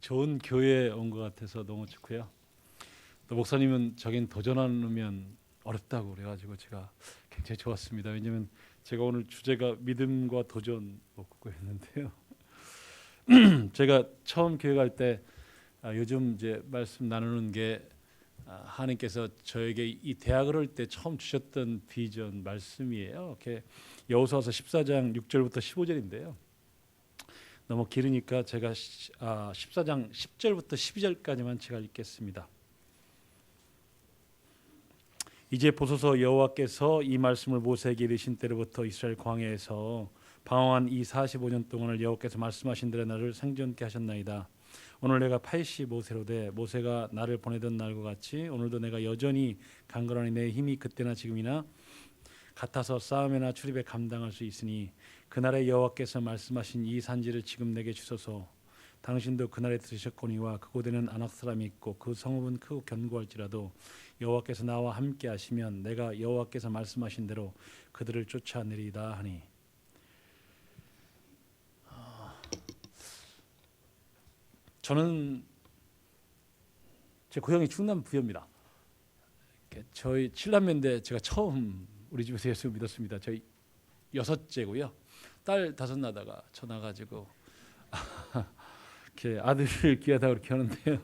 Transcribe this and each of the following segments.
좋은 교회에 온 것 같아서 너무 좋고요. 또 목사님은 저긴 도전하면 어렵다고 그래가지고 제가 굉장히 좋았습니다. 왜냐하면 제가 오늘 주제가 믿음과 도전 했는데요. 제가 처음 교회 갈 때 요즘 이제 말씀 나누는 게 하나님께서 저에게 이 대학을 할 때 처음 주셨던 비전 말씀이에요. 이렇게 여호수아서 14장 6절부터 15절인데요. 너무 길으니까 제가 14장 10절부터 12절까지만 제가 읽겠습니다. 이제 보소서 여호와께서 이 말씀을 모세에게 이르신 때로부터 이스라엘 광야에서 방황한 이 45년 동안을 여호와께서 말씀하신 대로 나를 생존케 하셨나이다. 오늘 내가 85세로 모세가 나를 보내던 날과 같이 오늘도 내가 여전히 강건하니 내 힘이 그때나 지금이나 같아서 싸움이나 출입에 감당할 수 있으니 그날에 여호와께서 말씀하신 이 산지를 지금 내게 주소서. 당신도 그날에 들으셨거니와 그곳에는 아낙 사람이 있고 그 성읍은 크고 견고할지라도 여호와께서 나와 함께 하시면 내가 여호와께서 말씀하신 대로 그들을 쫓아내리다 하니. 저는 제 고향이 충남 부여입니다. 저희 7남매인데 제가 처음 우리 집에서 예수 믿었습니다. 저희 6째고요. 딸 5 낳다가 저 나가지고 이렇게 아들을 귀하다고 그렇게 하는데요.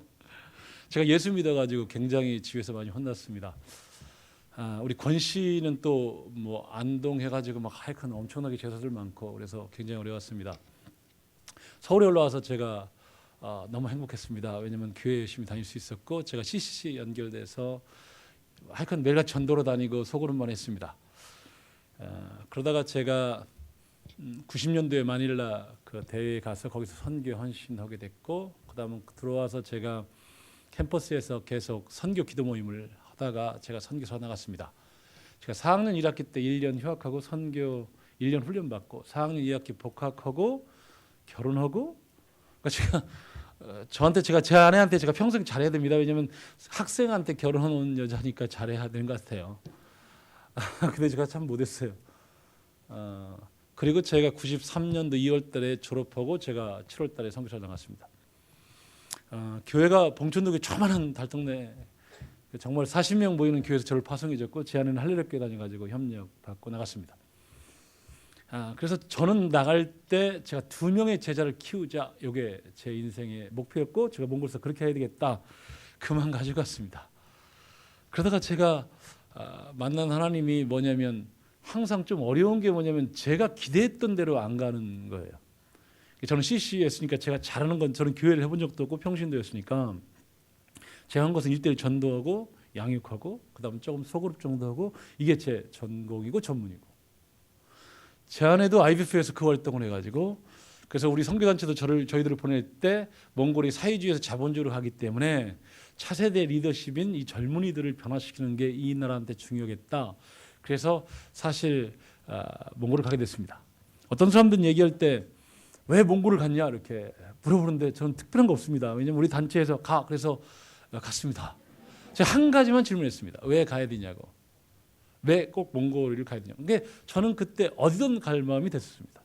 제가 예수 믿어가지고 굉장히 집에서 많이 혼났습니다. 우리 권 씨는 또 뭐 안동 해가지고 막 하여튼 엄청나게 제사들 많고 그래서 굉장히 어려웠습니다. 서울에 올라와서 제가 너무 행복했습니다. 왜냐하면 교회 열심히 다닐 수 있었고 제가 CCC 연결돼서 하여튼 매일같이 전도로 다니고 속으로만 했습니다. 그러다가 제가 90년도에 마닐라 그 대회에 가서 거기서 선교 헌신하게 됐고 그다음에 들어와서 제가 캠퍼스에서 계속 선교 기도 모임을 하다가 제가 선교사 나갔습니다. 제가 4학년 1학기 때 1년 휴학하고 선교 1년 훈련 받고 4학년 2학기 복학하고 결혼하고 그러니까 제가 저한테 제 아내한테 제가 평생 잘해야 됩니다. 왜냐하면 학생한테 결혼한 여자니까 잘해야 되는 것 같아요. 근데 제가 참 못했어요. 그리고 제가 93년도 2월달에 졸업하고 제가 7월달에 선교사 나갔습니다. 교회가 봉천동에 조그마한 달동네 정말 40명 모이는 교회에서 저를 파송해줬고 제 아내는 할례교회 다녀가지고 협력 받고 나갔습니다. 그래서 저는 나갈 때 제가 2명의 제자를 키우자 이게 제 인생의 목표였고 제가 몽골에서 그렇게 해야 되겠다 그만 가지고 갔습니다. 그러다가 제가 만난 하나님이 뭐냐면 항상 좀 어려운 게 뭐냐면 제가 기대했던 대로 안 가는 거예요. 저는 CC였으니까 제가 잘하는 건 저는 교회를 해본 적도 없고 평신도였으니까 제가 한 것은 일대일 전도하고 양육하고 그다음 조금 소그룹 정도 하고 이게 제 전공이고 전문이고 제 아내도 IBF에서 그 활동을 해가지고 그래서 우리 선교단체도 저희들을 보낼 때 몽골이 사회주의에서 자본주의로 하기 때문에 차세대 리더십인 이 젊은이들을 변화시키는 게 이 나라한테 중요하겠다. 그래서 사실 몽골을 가게 됐습니다. 어떤 사람들은 얘기할 때 왜 몽골을 갔냐 이렇게 물어보는데 저는 특별한 거 없습니다. 왜냐하면 우리 단체에서 그래서 갔습니다. 제가 한 가지만 질문했습니다. 왜 가야 되냐고. 왜 꼭 몽골을 가야 되냐고. 근데 저는 그때 어디든 갈 마음이 됐었습니다.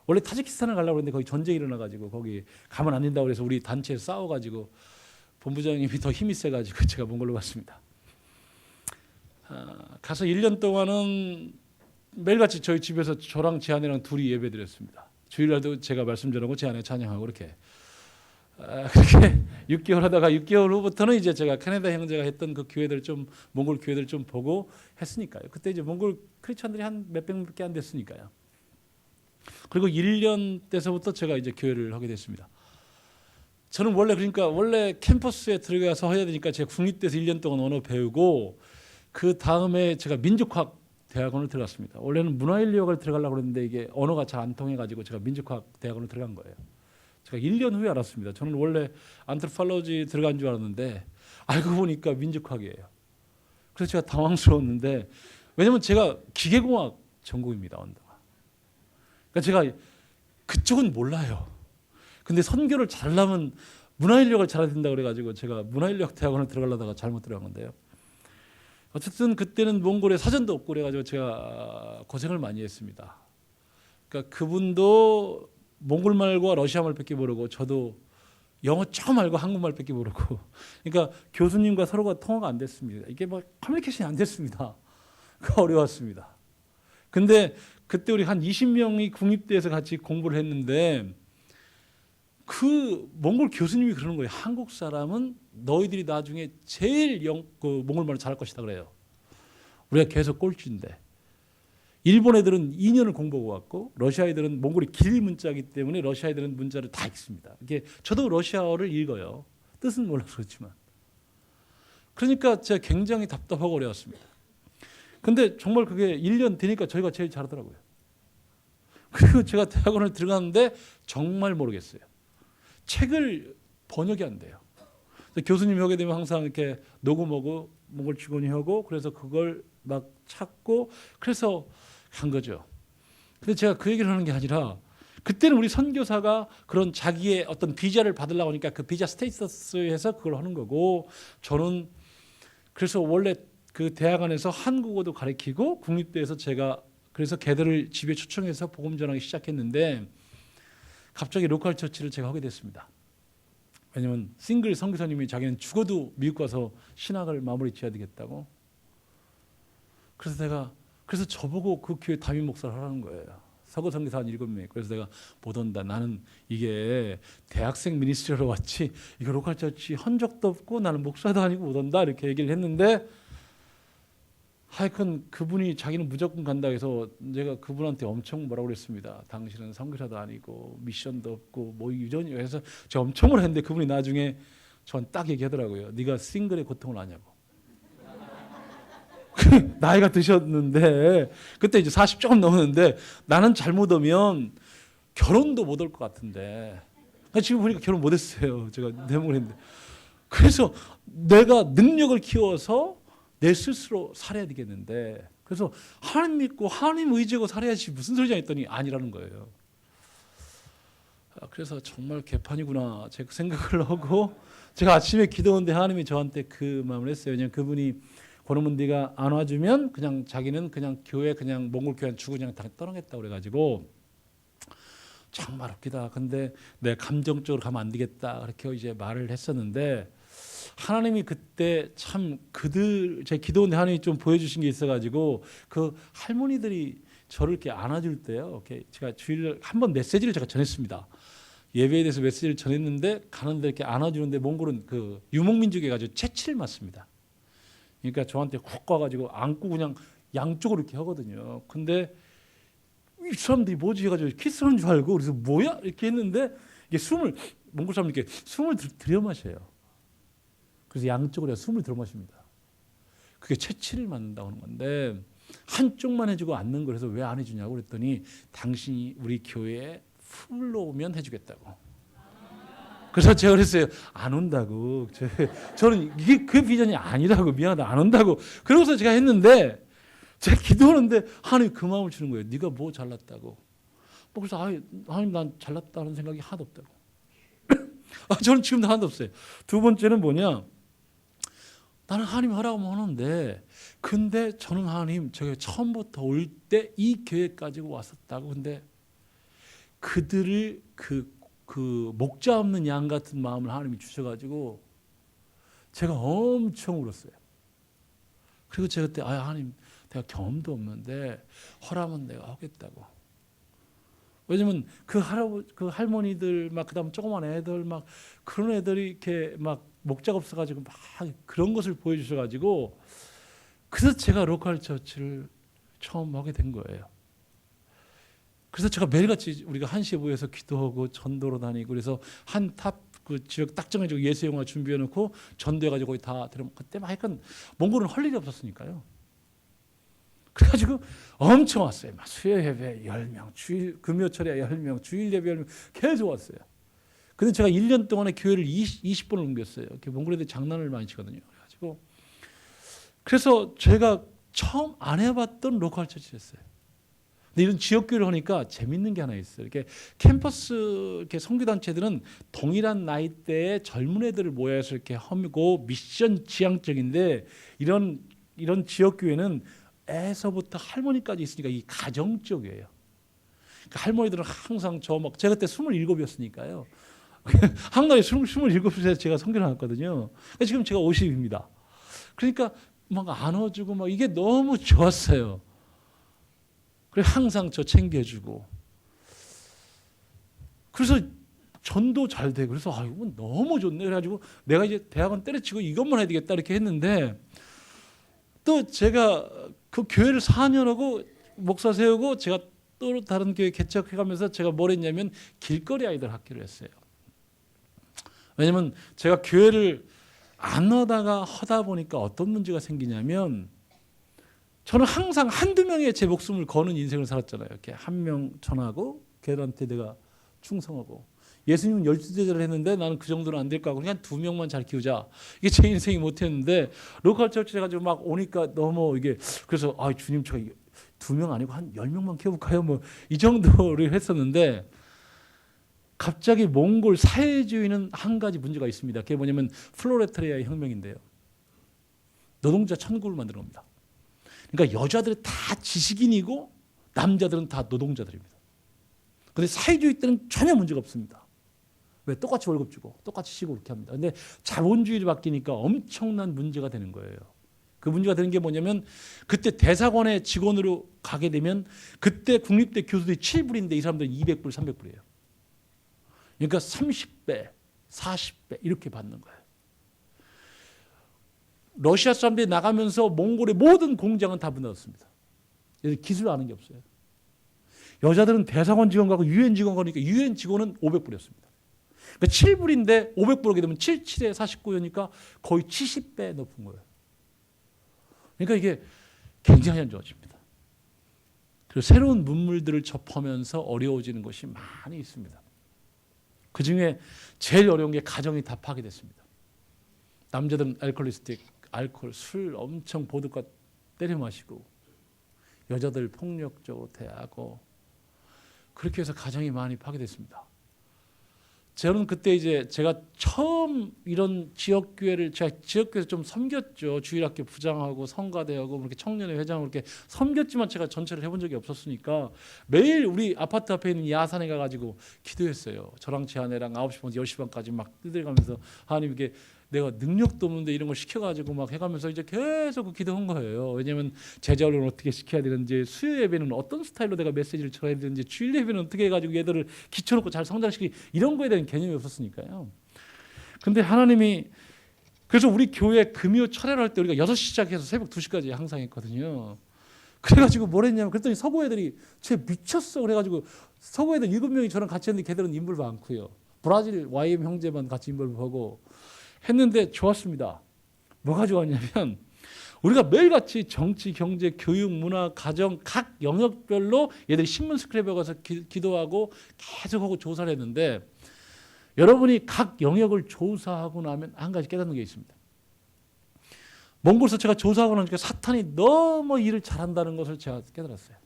원래 타지키스탄을 가려고 했는데 거기 전쟁이 일어나가지고 거기 가면 안 된다고 그래서 우리 단체에서 싸워가지고 본부장님이 더 힘이 세가지고 제가 몽골로 갔습니다. 가서 1년 동안은 매일같이 저희 집에서 저랑 제 아내랑 둘이 예배 드렸습니다. 주일날도 제가 말씀 전하고 제 아내 찬양하고 그렇게 6개월 하다가 6개월 후부터는 이제 제가 캐나다 형제가 했던 그 교회들 좀 몽골 교회들 좀 보고 했으니까요. 그때 이제 몽골 크리스천들이 한 몇백밖에 안 됐으니까요. 그리고 1년 때서부터 제가 이제 교회를 하게 됐습니다. 저는 원래 캠퍼스에 들어가서 해야 되니까 제가 국립대에서 1년 동안 언어 배우고 그 다음에 제가 민족학 대학원을 들어갔습니다. 원래는 문화인류학을 들어가려고 했는데 이게 언어가 잘 안 통해가지고 제가 민족학 대학원을 들어간 거예요. 제가 1년 후에 알았습니다. 저는 원래 안트로폴로지 들어간 줄 알았는데 알고 보니까 민족학이에요. 그래서 제가 당황스러웠는데 왜냐면 제가 기계공학 전공입니다. 언어가. 그러니까 제가 그쪽은 몰라요. 근데 선교를 잘하려면 문화인류학을 잘해야 된다고 그래가지고 제가 문화인류학 대학원을 들어가려다가 잘못 들어간 건데요. 어쨌든 그때는 몽골에 사전도 없고 그래가지고 제가 고생을 많이 했습니다. 그러니까 그분도 몽골말과 러시아말밖에 모르고 저도 영어 처음 알고 한국말밖에 모르고. 그러니까 교수님과 서로가 통화가 안 됐습니다. 이게 뭐 커뮤니케이션이 안 됐습니다. 어려웠습니다. 근데 그때 우리 한 20명이 국립대에서 같이 공부를 했는데 그 몽골 교수님이 그러는 거예요. 한국 사람은 너희들이 나중에 제일 그 몽골말을 잘할 것이다 그래요. 우리가 계속 꼴찌인데. 일본 애들은 2년을 공부하고 왔고 러시아 애들은 몽골이 길 문자이기 때문에 러시아 애들은 문자를 다 읽습니다. 이게 저도 러시아어를 읽어요. 뜻은 몰라서 그렇지만. 그러니까 제가 굉장히 답답하고 어려웠습니다. 근데 정말 그게 1년 되니까 저희가 제일 잘하더라고요. 그리고 제가 대학원을 들어갔는데 정말 모르겠어요. 책을 번역이 안 돼요. 교수님이 하게 되면 항상 이렇게 녹음하고 몽골 직원이 하고 그래서 그걸 막 찾고 그래서 한 거죠. 근데 제가 그 얘기를 하는 게 아니라 그때는 우리 선교사가 그런 자기의 어떤 비자를 받으려고 하니까 그 비자 스테이터스에서 그걸 하는 거고 저는 그래서 원래 그 대학원에서 한국어도 가르치고 국립대에서 제가 그래서 걔들을 집에 초청해서 복음 전하기 시작했는데 갑자기 로컬 처치를 제가 하게 됐습니다. 왜냐면 싱글 선교사님이 자기는 죽어도 미국 가서 신학을 마무리 지어야 되겠다고. 그래서 저보고 그 교회 담임 목사를 하라는 거예요. 서구 선교사 한 7명. 그래서 내가 못 온다. 나는 이게 대학생 미니스트리로 왔지. 이거 로컬 처치 한 적도 없고 나는 목사도 아니고 못 온다. 이렇게 얘기를 했는데 하여튼 그분이 자기는 무조건 간다 해서 제가 그분한테 엄청 뭐라고 그랬습니다. 당신은 선교사도 아니고 미션도 없고 뭐 유전이 해서 제가 엄청 뭐라 했는데 그분이 나중에 저한테 딱 얘기하더라고요. 네가 싱글의 고통을 아냐고. 나이가 드셨는데 그때 이제 40 조금 넘었는데 나는 잘못 오면 결혼도 못 올 것 같은데 지금 보니까 결혼 못 했어요. 제가 내목을 했는데 그래서 내가 능력을 키워서 내 스스로 살아야 되겠는데 그래서 하나님 믿고 하나님 의지하고 살아야지 무슨 소리냐 했더니 아니라는 거예요. 그래서 정말 개판이구나 제가 생각을 하고 제가 아침에 기도하는데 하나님이 저한테 그 마음을 했어요. 그냥 그분이 그러면 네가 안 와주면 그냥 자기는 그냥 교회 그냥 몽골 교회 주고 그냥 다 떠나겠다고 그래가지고 정말 웃기다. 근데 내 감정적으로 가면 안 되겠다 그렇게 이제 말을 했었는데 하나님이 그때 참 그들 제 기도원데 하나님이 좀 보여주신 게 있어가지고 그 할머니들이 저를 이렇게 안아줄 때요. 이렇게 제가 주일 한번 메시지를 제가 전했습니다. 예배에 대해서 메시지를 전했는데 가는데 이렇게 안아주는데 몽골은 그 유목민족에 가지고 채취를 맞습니다. 그러니까 저한테 훅 와가지고 안고 그냥 양쪽으로 이렇게 하거든요. 근데 이 사람들이 뭐지 해가지고 키스하는 줄 알고 그래서 뭐야 이렇게 했는데 이게 몽골 사람들 이렇게 숨을 들여 마셔요. 그래서 양쪽으로 숨을 들어 마십니다. 그게 채취를 맞는다고 하는 건데 한쪽만 해주고 않는 거라서 왜 안 해주냐고 그랬더니 당신이 우리 교회에 풀로 오면 해주겠다고. 그래서 제가 그랬어요. 안 온다고. 저는 이게 그 비전이 아니라고 미안하다 안 온다고. 그러고서 제가 했는데 제가 기도하는데 하나님 그 마음을 주는 거예요. 네가 뭐 잘났다고. 그래서 하나님 난 잘났다는 생각이 하나도 없다고. 저는 지금도 하나도 없어요. 두 번째는 뭐냐. 나는 하나님 하라고 하는데 근데 저는 하나님 저기 처음부터 올 때 이 교회 가지고 왔었다고. 근데 그들을 그 목자 없는 양 같은 마음을 하나님이 주셔가지고 제가 엄청 울었어요. 그리고 제가 그때 하나님 내가 경험도 없는데 허락하면 내가 하겠다고. 왜냐면 그 할머니들 막 그다음 조그만 애들 막 그런 애들이 이렇게 막 목자가 없어가지고 막 그런 것을 보여주셔가지고 그래서 제가 로컬 처치를 처음 하게 된 거예요. 그래서 제가 매일같이 우리가 한시에 모여서 기도하고 전도로 다니고 그래서 한 탑 그 지역 딱 정해지고 예수 영화 준비해놓고 전도해가지고 거기 다 들으면 그때 막 약간 몽골은 할 일이 없었으니까요. 그래가지고 엄청 왔어요. 막 수요 예배 10명, 주일 금요철에 10명, 주일 예배 10명 계속 왔어요. 근데 제가 1년 동안에 교회를 20번을 옮겼어요. 몽골 애들 장난을 많이 치거든요. 그래서 제가 처음 안 해봤던 로컬 처치였어요. 근데 이런 지역교회를 하니까 재밌는 게 하나 있어요. 이렇게 캠퍼스 이렇게 선교단체들은 동일한 나이대의 젊은 애들을 모여서 이렇게 하고 미션 지향적인데 이런 지역교회는 애서부터 할머니까지 있으니까 이 가정적이에요. 그러니까 할머니들은 항상 제가 그때 27이었으니까요. 한 달에 27세 제가 성교를 나왔거든요. 지금 제가 50입니다. 그러니까 막 안아주고 막 이게 너무 좋았어요. 그리고 항상 저 챙겨주고. 그래서 전도 잘 되고 그래서 이거 너무 좋네. 그래가지고 내가 이제 대학원 때려치고 이것만 해야 되겠다 이렇게 했는데 또 제가 그 교회를 4년 하고 목사 세우고 제가 또 다른 교회 개척해가면서 제가 뭘 했냐면 길거리 아이들 학교를 했어요. 왜냐면 제가 교회를 안 하다 보니까 어떤 문제가 생기냐면 저는 항상 한두 명의 제 목숨을 거는 인생을 살았잖아요. 이렇게 한 명 전하고 걔들한테 내가 충성하고 예수님은 12제자를 했는데 나는 그 정도는 안 될 거고 그냥 2명만 잘 키우자. 이게 제 인생이 못했는데 로컬 처치 해가지고 막 오니까 너무 이게 그래서 주님 제가 2명 아니고 한 10명만 키워볼까요? 뭐 이 정도를 했었는데 갑자기 몽골 사회주의는 한 가지 문제가 있습니다. 그게 뭐냐면 플로레타리아의 혁명인데요. 노동자 천국을 만드는 겁니다. 그러니까 여자들은 다 지식인이고 남자들은 다 노동자들입니다. 그런데 사회주의 때는 전혀 문제가 없습니다. 왜? 똑같이 월급 주고 똑같이 쉬고 그렇게 합니다. 그런데 자본주의로 바뀌니까 엄청난 문제가 되는 거예요. 그 문제가 되는 게 뭐냐면 그때 대사관의 직원으로 가게 되면 그때 국립대 교수들이 7불인데 이 사람들은 200불, 300불이에요. 그러니까 30배, 40배 이렇게 받는 거예요. 러시아 사람들이 나가면서 몽골의 모든 공장은 다 무너졌습니다. 기술 아는 게 없어요. 여자들은 대사관 직원 가고 유엔 직원 가니까 유엔 직원은 500불이었습니다. 그러니까 7불인데 500불 하게 되면 7, 7에 49여니까 거의 70배 높은 거예요. 그러니까 이게 굉장히 안 좋아집니다. 그리고 새로운 문물들을 접하면서 어려워지는 것이 많이 있습니다. 그중에 제일 어려운 게 가정이 다 파괴됐습니다. 남자들은 알코올리스틱, 알코올, 술 엄청 보드카 때려 마시고 여자들 폭력적으로 대하고 그렇게 해서 가정이 많이 파괴됐습니다. 저는 그때 이제 제가 처음 이런 지역교회를 제가 지역교회에서 좀 섬겼죠. 주일학교 부장하고 성가대하고 그렇게 청년회 회장으로 이렇게 섬겼지만 제가 전체를 해본 적이 없었으니까 매일 우리 아파트 앞에 있는 야산에 가가지고 기도했어요. 저랑 제 아내랑 9시 반, 10시 반까지 막 뛰어가면서 하나님 이게 내가 능력도 없는데 이런 걸 시켜가지고 막 해가면서 이제 계속 그 기도한 거예요. 왜냐하면 제자훈련을 어떻게 시켜야 되는지, 수요 예배는 어떤 스타일로 내가 메시지를 전해야 되는지, 주일 예배는 어떻게 해가지고 얘들을 기초놓고 잘 성장시키기 이런 거에 대한 개념이 없었으니까요. 근데 하나님이 그래서 우리 교회 금요 철회를 할 때 우리가 6시 시작해서 새벽 2시까지 항상 했거든요. 그래가지고 뭘 했냐면 그랬더니 서구 애들이 쟤 미쳤어 그래가지고 서구 애들 7명이 저랑 같이 했는데 걔들은 인물 많고요. 브라질 YM 형제만 같이 인물 보고 했는데 좋았습니다. 뭐가 좋았냐면 우리가 매일같이 정치, 경제, 교육, 문화, 가정 각 영역별로 얘들이 신문 스크랩에 가서 기도하고 계속하고 조사를 했는데 여러분이 각 영역을 조사하고 나면 한 가지 깨닫는 게 있습니다. 몽골에서 제가 조사하고 나니까 사탄이 너무 일을 잘한다는 것을 제가 깨달았어요.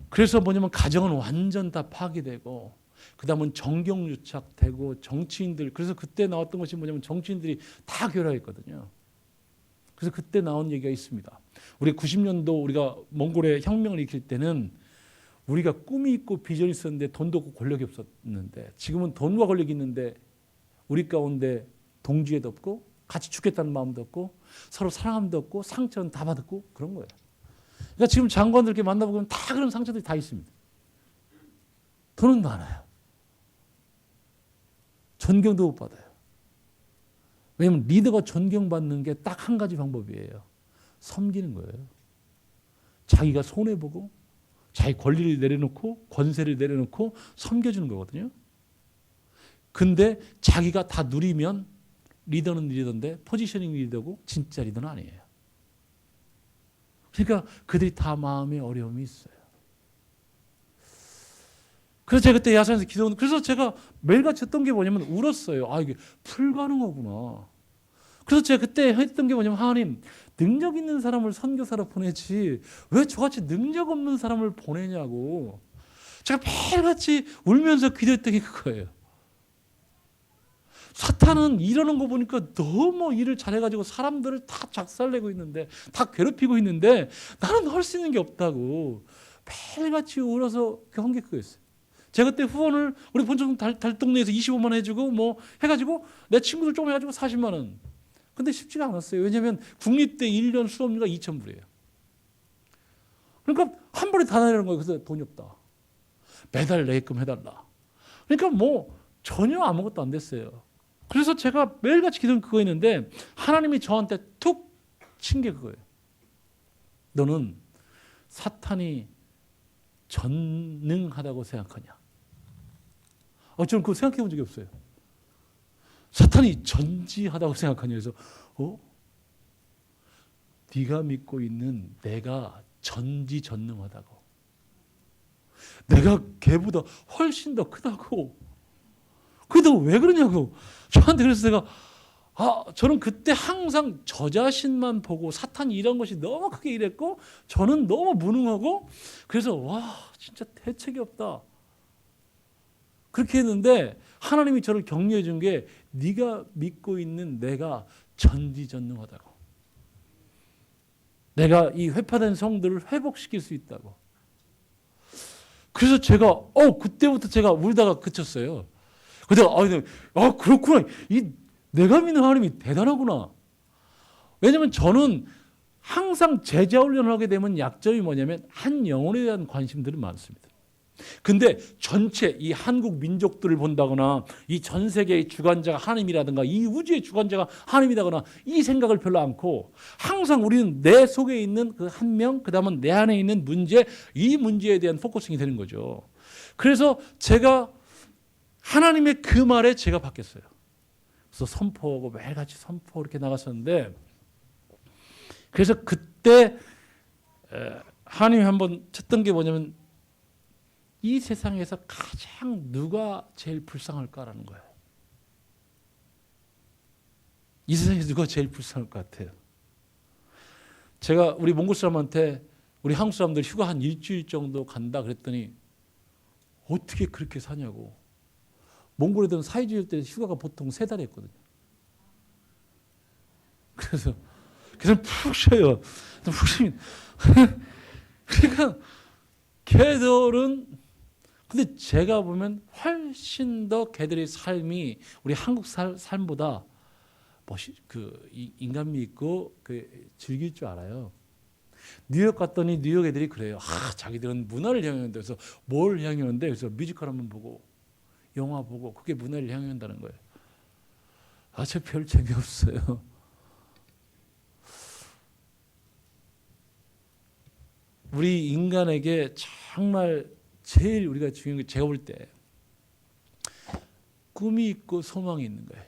그래서 뭐냐면 가정은 완전 다 파괴되고 그 다음은 정경유착되고 정치인들 그래서 그때 나왔던 것이 뭐냐면 정치인들이 다 교류했거든요. 그래서 그때 나온 얘기가 있습니다. 우리 90년도 우리가 몽골의 혁명을 일으킬 때는 우리가 꿈이 있고 비전이 있었는데 돈도 없고 권력이 없었는데 지금은 돈과 권력이 있는데 우리 가운데 동지애도 없고 같이 죽겠다는 마음도 없고 서로 사랑함도 없고 상처는 다 받았고 그런 거예요. 그러니까 지금 장관들 이렇게 만나보면 다 그런 상처들이 다 있습니다. 돈은 많아요. 존경도 못 받아요. 왜냐하면 리더가 존경받는 게 딱 한 가지 방법이에요. 섬기는 거예요. 자기가 손해보고 자기 권리를 내려놓고 권세를 내려놓고 섬겨주는 거거든요. 근데 자기가 다 누리면 리더는 리더인데 포지셔닝 리더고 진짜 리더는 아니에요. 그러니까 그들이 다 마음에 어려움이 있어요. 그래서 제가 그때 야산에서 기도하는 그래서 제가 매일같이 했던 게 뭐냐면 울었어요. 이게 불가능하구나. 그래서 제가 그때 했던 게 뭐냐면 하나님 능력 있는 사람을 선교사로 보내지 왜 저같이 능력 없는 사람을 보내냐고 제가 매일같이 울면서 기도했던 게 그거예요. 사탄은 이러는 거 보니까 너무 일을 잘해가지고 사람들을 다 작살내고 있는데 다 괴롭히고 있는데 나는 할 수 있는 게 없다고 매일같이 울어서 한 게 그거였어요. 제가 그때 후원을 우리 본청 달동네에서 25만 원 해주고 뭐 해가지고 내 친구들 좀 해가지고 40만 원. 근데 쉽지가 않았어요. 왜냐하면 국립대 1년 수업료가 2,000불이에요. 그러니까 한 번에 다 내라는 거예요. 그래서 돈이 없다. 매달 내게끔 해달라. 그러니까 뭐 전혀 아무것도 안 됐어요. 그래서 제가 매일같이 기도는 그거였는데 하나님이 저한테 툭 친 게 그거예요. 너는 사탄이 전능하다고 생각하냐? 저는 그거 생각해 본 적이 없어요. 사탄이 전지하다고 생각하냐? 그래서 네가 믿고 있는 내가 전지전능하다고. 내가 걔보다 훨씬 더 크다고. 그게 왜 그러냐고. 저한테 그래서 제가 저는 그때 항상 저 자신만 보고 사탄이 이런 것이 너무 크게 일했고 저는 너무 무능하고 그래서 와 진짜 대책이 없다. 그렇게 했는데 하나님이 저를 격려해 준 게 네가 믿고 있는 내가 전지전능하다고. 내가 이 회파된 성들을 회복시킬 수 있다고. 그래서 제가 그때부터 제가 울다가 그쳤어요. 근데 그렇구나. 내가 믿는 하나님이 대단하구나. 왜냐하면 저는 항상 제자 훈련을 하게 되면 약점이 뭐냐면 한 영혼에 대한 관심들이 많습니다. 근데 전체 이 한국 민족들을 본다거나 이 전 세계의 주관자가 하나님이라든가 이 우주의 주관자가 하나님이라거나 이 생각을 별로 않고 항상 우리는 내 속에 있는 그 한 명, 그 다음은 내 안에 있는 문제, 이 문제에 대한 포커싱이 되는 거죠. 그래서 제가 하나님의 그 말에 제가 바뀌었어요. 그래서 선포하고 매일같이 선포 이렇게 나갔었는데 그래서 그때 하나님이 한번 쳤던 게 뭐냐면 이 세상에서 가장 누가 제일 불쌍할까라는 거예요. 이 세상에서 누가 제일 불쌍할 것 같아요. 제가 우리 몽골 사람한테 우리 한국 사람들 휴가 한 일주일 정도 간다 그랬더니 어떻게 그렇게 사냐고. 몽골 애들은 사회주의 때 휴가가 보통 3달 했거든요. 그래서 푹 쉬어요. 푹 쉬면 그러니까 걔들은 근데 제가 보면 훨씬 더 걔들의 삶이 우리 한국 삶보다 인간미 있고 즐길 줄 알아요. 뉴욕 갔더니 뉴욕 애들이 그래요. 자기들은 문화를 향유한다. 그래서 뭘 향유하는데? 그래서 뮤지컬 한번 보고 영화 보고 그게 문화를 향유한다는 거예요. 저 별 재미없어요. 우리 인간에게 정말 제일 우리가 중요한 게 제가 볼 때 꿈이 있고 소망이 있는 거예요.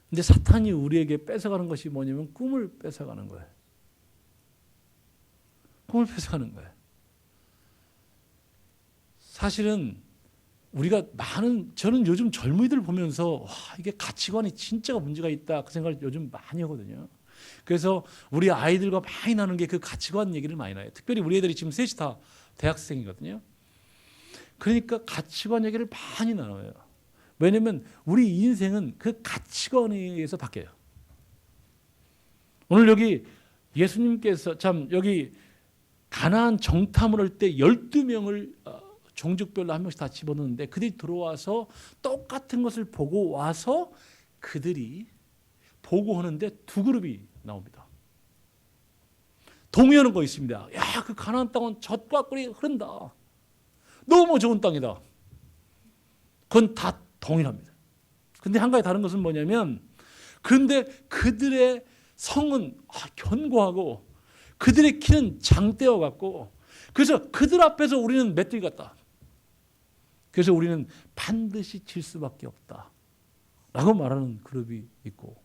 근데 사탄이 우리에게 뺏어가는 것이 뭐냐면 꿈을 뺏어가는 거예요. 꿈을 뺏어가는 거예요. 사실은 우리가 저는 요즘 젊은이들 보면서 이게 가치관이 진짜가 문제가 있다 그 생각을 요즘 많이 하거든요. 그래서 우리 아이들과 많이 나누는 게 그 가치관 얘기를 많이 나요. 특별히 우리 애들이 지금 셋이 다 대학생이거든요. 그러니까 가치관 얘기를 많이 나눠요. 왜냐하면 우리 인생은 그 가치관에 의해서 바뀌어요. 오늘 여기 예수님께서 참 여기 가나안 정탐을 할 때 12명을 종족별로 한 명씩 다 집어넣는데 그들이 들어와서 똑같은 것을 보고 와서 그들이 보고하는데 2그룹이 나옵니다. 동의하는 거 있습니다. 그 가나안 땅은 젖과 꿀이 흐른다. 너무 좋은 땅이다. 그건 다 동일합니다. 근데 한 가지 다른 것은 뭐냐면 그런데 그들의 성은 견고하고 그들의 키는 장대와 같고 그래서 그들 앞에서 우리는 맷들 같다. 그래서 우리는 반드시 질 수밖에 없다. 라고 말하는 그룹이 있고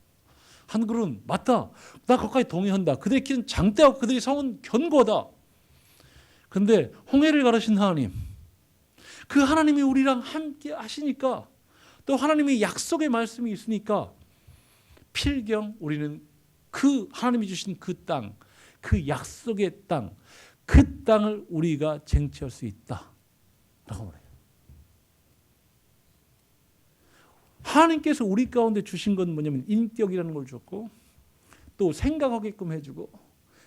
한 그룹은 맞다. 나 거기까지 동의한다. 그들의 키는 장대하고 그들의 성은 견고하다. 그런데 홍해를 가르신 하나님 그 하나님이 우리랑 함께 하시니까 또 하나님의 약속의 말씀이 있으니까 필경 우리는 그 하나님이 주신 그 땅, 그 약속의 땅, 그 땅을 우리가 쟁취할 수 있다. 라고 말해요. 하나님께서 우리 가운데 주신 건 뭐냐면 인격이라는 걸 줬고 또 생각하게끔 해주고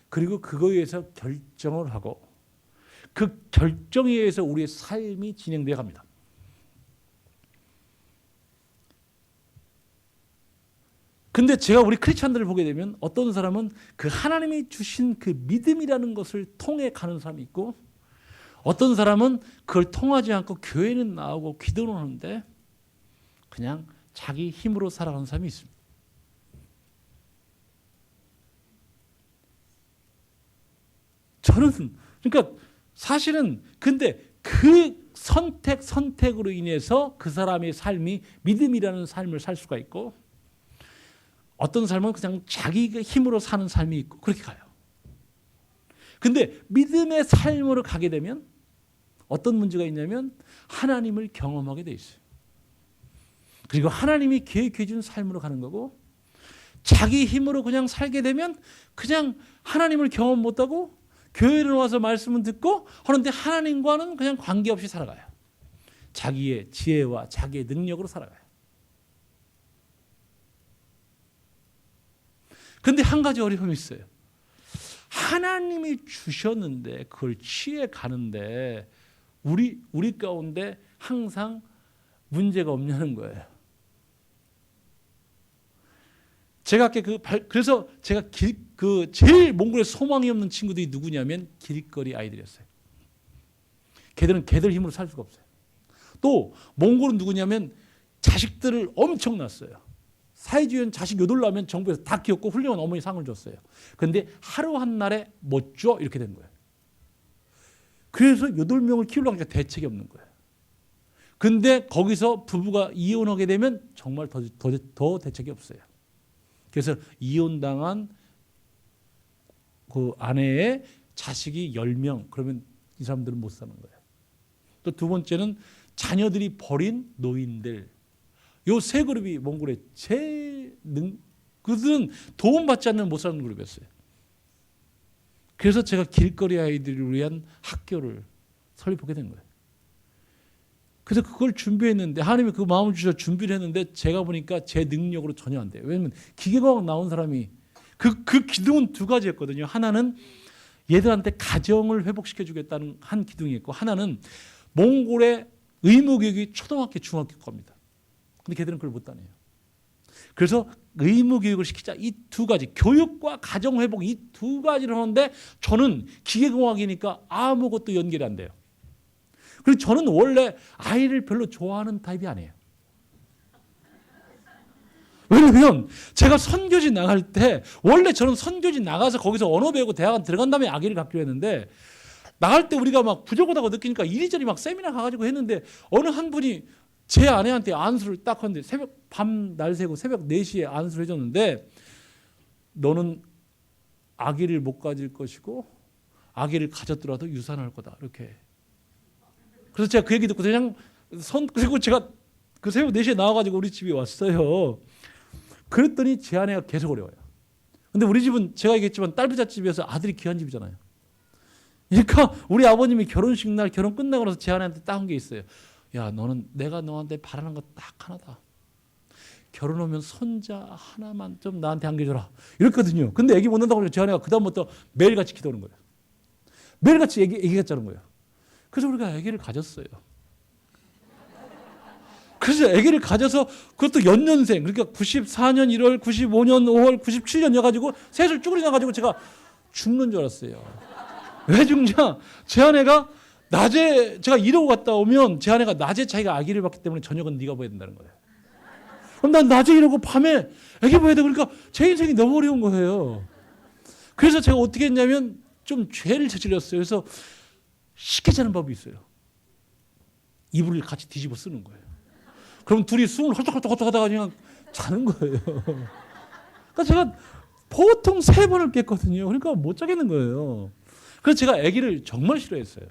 그리고 그거에 의해서 결정을 하고 그 결정에 의해서 우리의 삶이 진행되어 갑니다. 근데 제가 우리 크리스찬들을 보게 되면 어떤 사람은 그 하나님이 주신 그 믿음이라는 것을 통해 가는 사람이 있고, 어떤 사람은 그걸 통하지 않고 교회는 나오고 기도는 하는데 그냥 자기 힘으로 살아가는 사람이 있습니다. 저는 그러니까 사실은 근데 그 선택으로 인해서 그 사람의 삶이 믿음이라는 삶을 살 수가 있고, 어떤 삶은 그냥 자기 힘으로 사는 삶이 있고 그렇게 가요. 근데 믿음의 삶으로 가게 되면 어떤 문제가 있냐면 하나님을 경험하게 돼 있어요. 그리고 하나님이 계획해 준 삶으로 가는 거고, 자기 힘으로 그냥 살게 되면 그냥 하나님을 경험 못하고 교회를 와서 말씀은 듣고 하는데 하나님과는 그냥 관계없이 살아가요. 자기의 지혜와 자기의 능력으로 살아가요. 근데 한 가지 어려움이 있어요. 하나님이 주셨는데 그걸 취해 가는데 우리 가운데 항상 문제가 없냐는 거예요. 제가 그래서 제가 제일 몽골에 소망이 없는 친구들이 누구냐면 길거리 아이들이었어요. 걔들은 걔들 힘으로 살 수가 없어요. 또 몽골은 누구냐면 자식들을 엄청 낳았어요. 사회주의는 자식 8 낳으면 정부에서 다 키웠고 훌륭한 어머니 상을 줬어요. 그런데 하루 한 날에 못 줘 이렇게 된 거예요. 그래서 8명을 키우려고 하니까 대책이 없는 거예요. 근데 거기서 부부가 이혼하게 되면 정말 더 대책이 없어요. 그래서 이혼당한 그 아내의 자식이 10명, 그러면 이 사람들은 못 사는 거예요. 또 두 번째는 자녀들이 버린 노인들. 요 세 그룹이 몽골의 그들은 도움받지 않는 못 사는 그룹이었어요. 그래서 제가 길거리 아이들을 위한 학교를 설립하게 된 거예요. 그래서 그걸 준비했는데 하나님이 그 마음을 주셔서 준비를 했는데 제가 보니까 제 능력으로 전혀 안 돼요. 왜냐하면 기계과학 나온 사람이 그 기둥은 두 가지였거든요. 하나는 얘들한테 가정을 회복시켜 주겠다는 한 기둥이 있고, 하나는 몽골의 의무교육이 초등학교 중학교 겁니다. 근데 걔들은 그걸 못 다녀요. 그래서 의무교육을 시키자, 이 두 가지, 교육과 가정회복 이 두 가지를 하는데 저는 기계공학이니까 아무것도 연결이 안 돼요. 그리고 저는 원래 아이를 별로 좋아하는 타입이 아니에요. 왜냐면 제가 선교지 나갈 때 원래 저는 선교지 나가서 거기서 언어 배우고 대학원 들어간 다음에 아기를 갖기로 했는데, 나갈 때 우리가 막 부족하다고 느끼니까 이리저리 막 세미나 가가지고 했는데 어느 한 분이 제 아내한테 안수를 딱 하는데 밤 날 새고 새벽 4시에 안수를 해줬는데, 너는 아기를 못 가질 것이고 아기를 가졌더라도 유산할 거다 이렇게. 그래서 제가 그 얘기 듣고 그냥 그리고 제가 그 새벽 4시에 나와가지고 우리 집에 왔어요. 그랬더니 제 아내가 계속 어려워요. 근데 우리 집은 제가 얘기했지만 딸부잣집이어서 아들이 귀한 집이잖아요. 그러니까 우리 아버님이 결혼식 날 결혼 끝나고 나서 제 아내한테 딱 한 게 있어요. 야, 너는 내가 너한테 바라는 거 딱 하나다. 결혼하면 손자 하나만 좀 나한테 안겨줘라. 이랬거든요. 근데 애기 못 낳는다고 해서 제 아내가 그다음부터 매일같이 기도하는 거예요. 매일같이 애기 같자는 거예요. 그래서 우리가 애기를 가졌어요. 그래서 애기를 가져서 그것도 연년생, 그러니까 94년 1월, 95년 5월, 97년이어가지고 셋을 쭈그리 나가지고 제가 죽는 줄 알았어요. 왜 죽냐? 제 아내가 낮에 제가 이러고 갔다 오면 제 아내가 낮에 자기가 아기를 낳기 때문에 저녁은 네가 봐야 된다는 거예요. 그럼 난 낮에 이러고 밤에 아기 봐야 돼. 그러니까 제 인생이 너무 어려운 거예요. 그래서 제가 어떻게 했냐면 좀 죄를 저질렀어요. 그래서 쉽게 자는 법이 있어요. 이불을 같이 뒤집어 쓰는 거예요. 그럼 둘이 숨을 헐떡헐떡 하다가 그냥 자는 거예요. 그러니까 제가 보통 3번을 깼거든요. 그러니까 못 자겠는 거예요. 그래서 제가 아기를 정말 싫어했어요.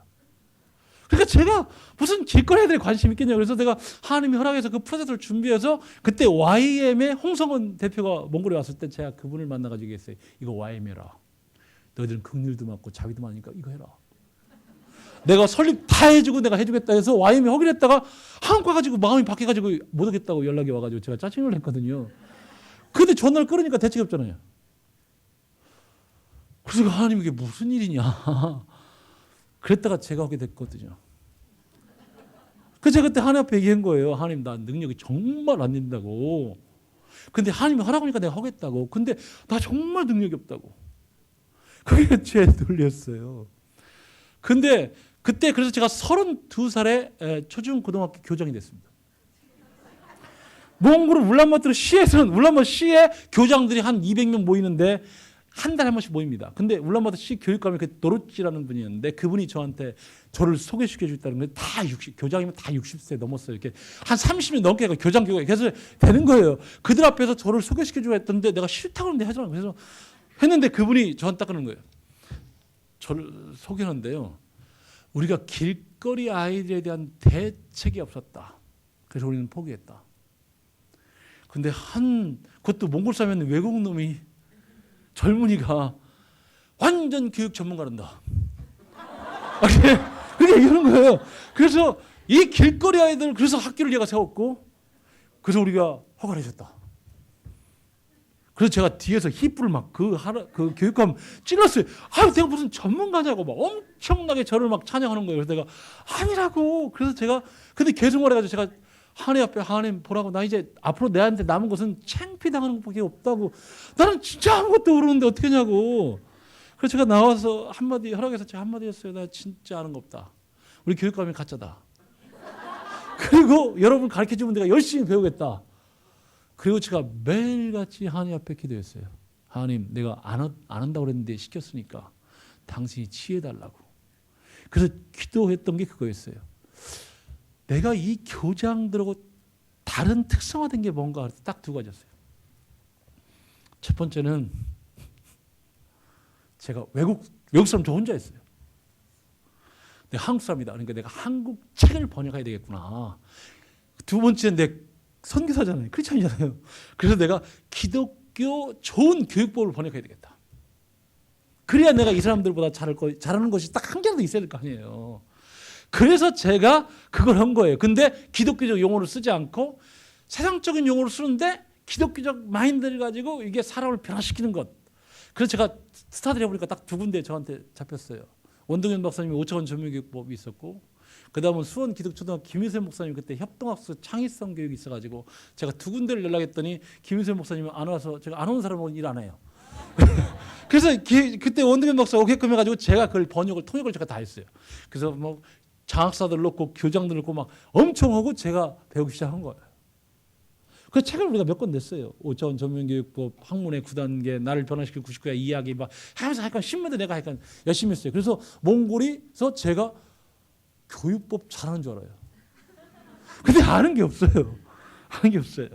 그러니까 제가 무슨 길거리 애들에 관심 있겠냐고. 그래서 내가 하나님이 허락해서 그 프로젝트를 준비해서 그때 YM의 홍성원 대표가 몽골에 왔을 때 제가 그분을 만나가지고 얘기했어요. 이거 YM 해라. 너희들은 긍휼도 많고 자비도 많으니까 이거 해라. 내가 설립 다 해주고 내가 해주겠다 해서 YM이 허기를 했다가 한국 가가지고 마음이 바뀌어가지고 못 하겠다고 연락이 와가지고 제가 짜증을 냈거든요. 근데 전화를 끊으니까 대책이 없잖아요. 그래서 하나님 이게 무슨 일이냐. 그랬다가 제가 하게 됐거든요. 그래서 제가 그때 하나님 앞에 얘기한 거예요. 하나님, 나 능력이 정말 안 된다고. 근데 하나님이 하라고 하니까 내가 하겠다고. 근데 나 정말 능력이 없다고. 그게 제 논리였어요. 근데 그때 그래서 제가 32살에 초중고등학교 교장이 됐습니다. 몽골 울란바토르 시에서는 울란바토르 시에 교장들이 한 200명 모이는데 한 달에 한 번씩 모입니다. 근데 울란바토르 시 교육감이 그 노르찌라는 분이었는데 그분이 저한테 저를 소개시켜 주겠다는 게 다 60, 교장이면 다 60세 넘었어요. 이렇게 한 30년 넘게 교장 교육이 계속 되는 거예요. 그들 앞에서 저를 소개시켜 주고 했던데 내가 싫다고 하는데 하잖아요. 그래서 했는데 그분이 저한테 딱 그러는 거예요. 저를 소개하는데요. 우리가 길거리 아이들에 대한 대책이 없었다. 그래서 우리는 포기했다. 근데 그것도 몽골 사람이 있는 외국 놈이 젊은이가 완전 교육 전문가란다. 그렇게 얘기하는 거예요. 그래서 이 길거리 아이들 그래서 학교를 얘가 세웠고 그래서 우리가 허가를 해줬다. 그래서 제가 뒤에서 히프를 막 그 교육감 찔렀어요. 내가 무슨 전문가냐고 막 엄청나게 저를 막 찬양하는 거예요. 그래서 내가 아니라고. 그래서 제가 근데 계속 말해가지고 제가 하나님 앞에 하나님 보라고 나 이제 앞으로 내한테 남은 것은 창피당하는 것밖에 없다고. 나는 진짜 아무것도 모르는데 어떻게 하냐고. 그래서 제가 나와서 한마디 허락해서 제가 한마디 했어요. 나 진짜 아는 거 없다. 우리 교육감이 가짜다. 그리고 여러분 가르쳐주면 내가 열심히 배우겠다. 그리고 제가 매일같이 하나님 앞에 기도했어요. 하나님 내가 안 한다고 그랬는데 시켰으니까 당신이 치해달라고. 그래서 기도했던 게 그거였어요. 내가 이 교장들하고 다른 특성화된 게 뭔가 딱 두 가지였어요. 첫 번째는 제가 외국 사람 저 혼자 했어요. 내가 한국 사람이다. 그러니까 내가 한국 책을 번역해야 되겠구나. 두 번째는 내 선교사잖아요. 크리스찬이잖아요. 그래서 내가 기독교 좋은 교육법을 번역해야 되겠다. 그래야 내가 이 사람들보다 잘하는 것이 딱 한 개라도 있어야 될 거 아니에요. 그래서 제가 그걸 한 거예요. 근데 기독교적 용어를 쓰지 않고 세상적인 용어를 쓰는데 기독교적 마인드를 가지고 이게 사람을 변화시키는 것. 그래서 제가 스타트를 해보니까 딱 두 군데 저한테 잡혔어요. 원동현 박사님이 5차원 전문교육법이 있었고 그다음은 수원 기독초등학교 김유세 목사님 그때 협동학습 창의성 교육이 있어가지고 제가 두 군데를 연락했더니 김유세 목사님은 안 와서 제가 안 오는 사람은 일 안 해요. 그래서 그때 원동현 박사 오게끔 해가지고 제가 그걸 통역을 제가 다 했어요. 그래서 뭐 장학사들 넣고 교장들 넣고 막 엄청 하고 제가 배우기 시작한 거예요. 그 책을 우리가 몇 권 냈어요. 5차원 전문교육법, 학문의 9단계, 나를 변화시킬 99야 이야기 막 하면서 약간 신문도 내가 약간 열심히 했어요. 그래서 몽골에서 제가 교육법 잘하는 줄 알아요. 근데 아는 게 없어요. 아는 게 없어요.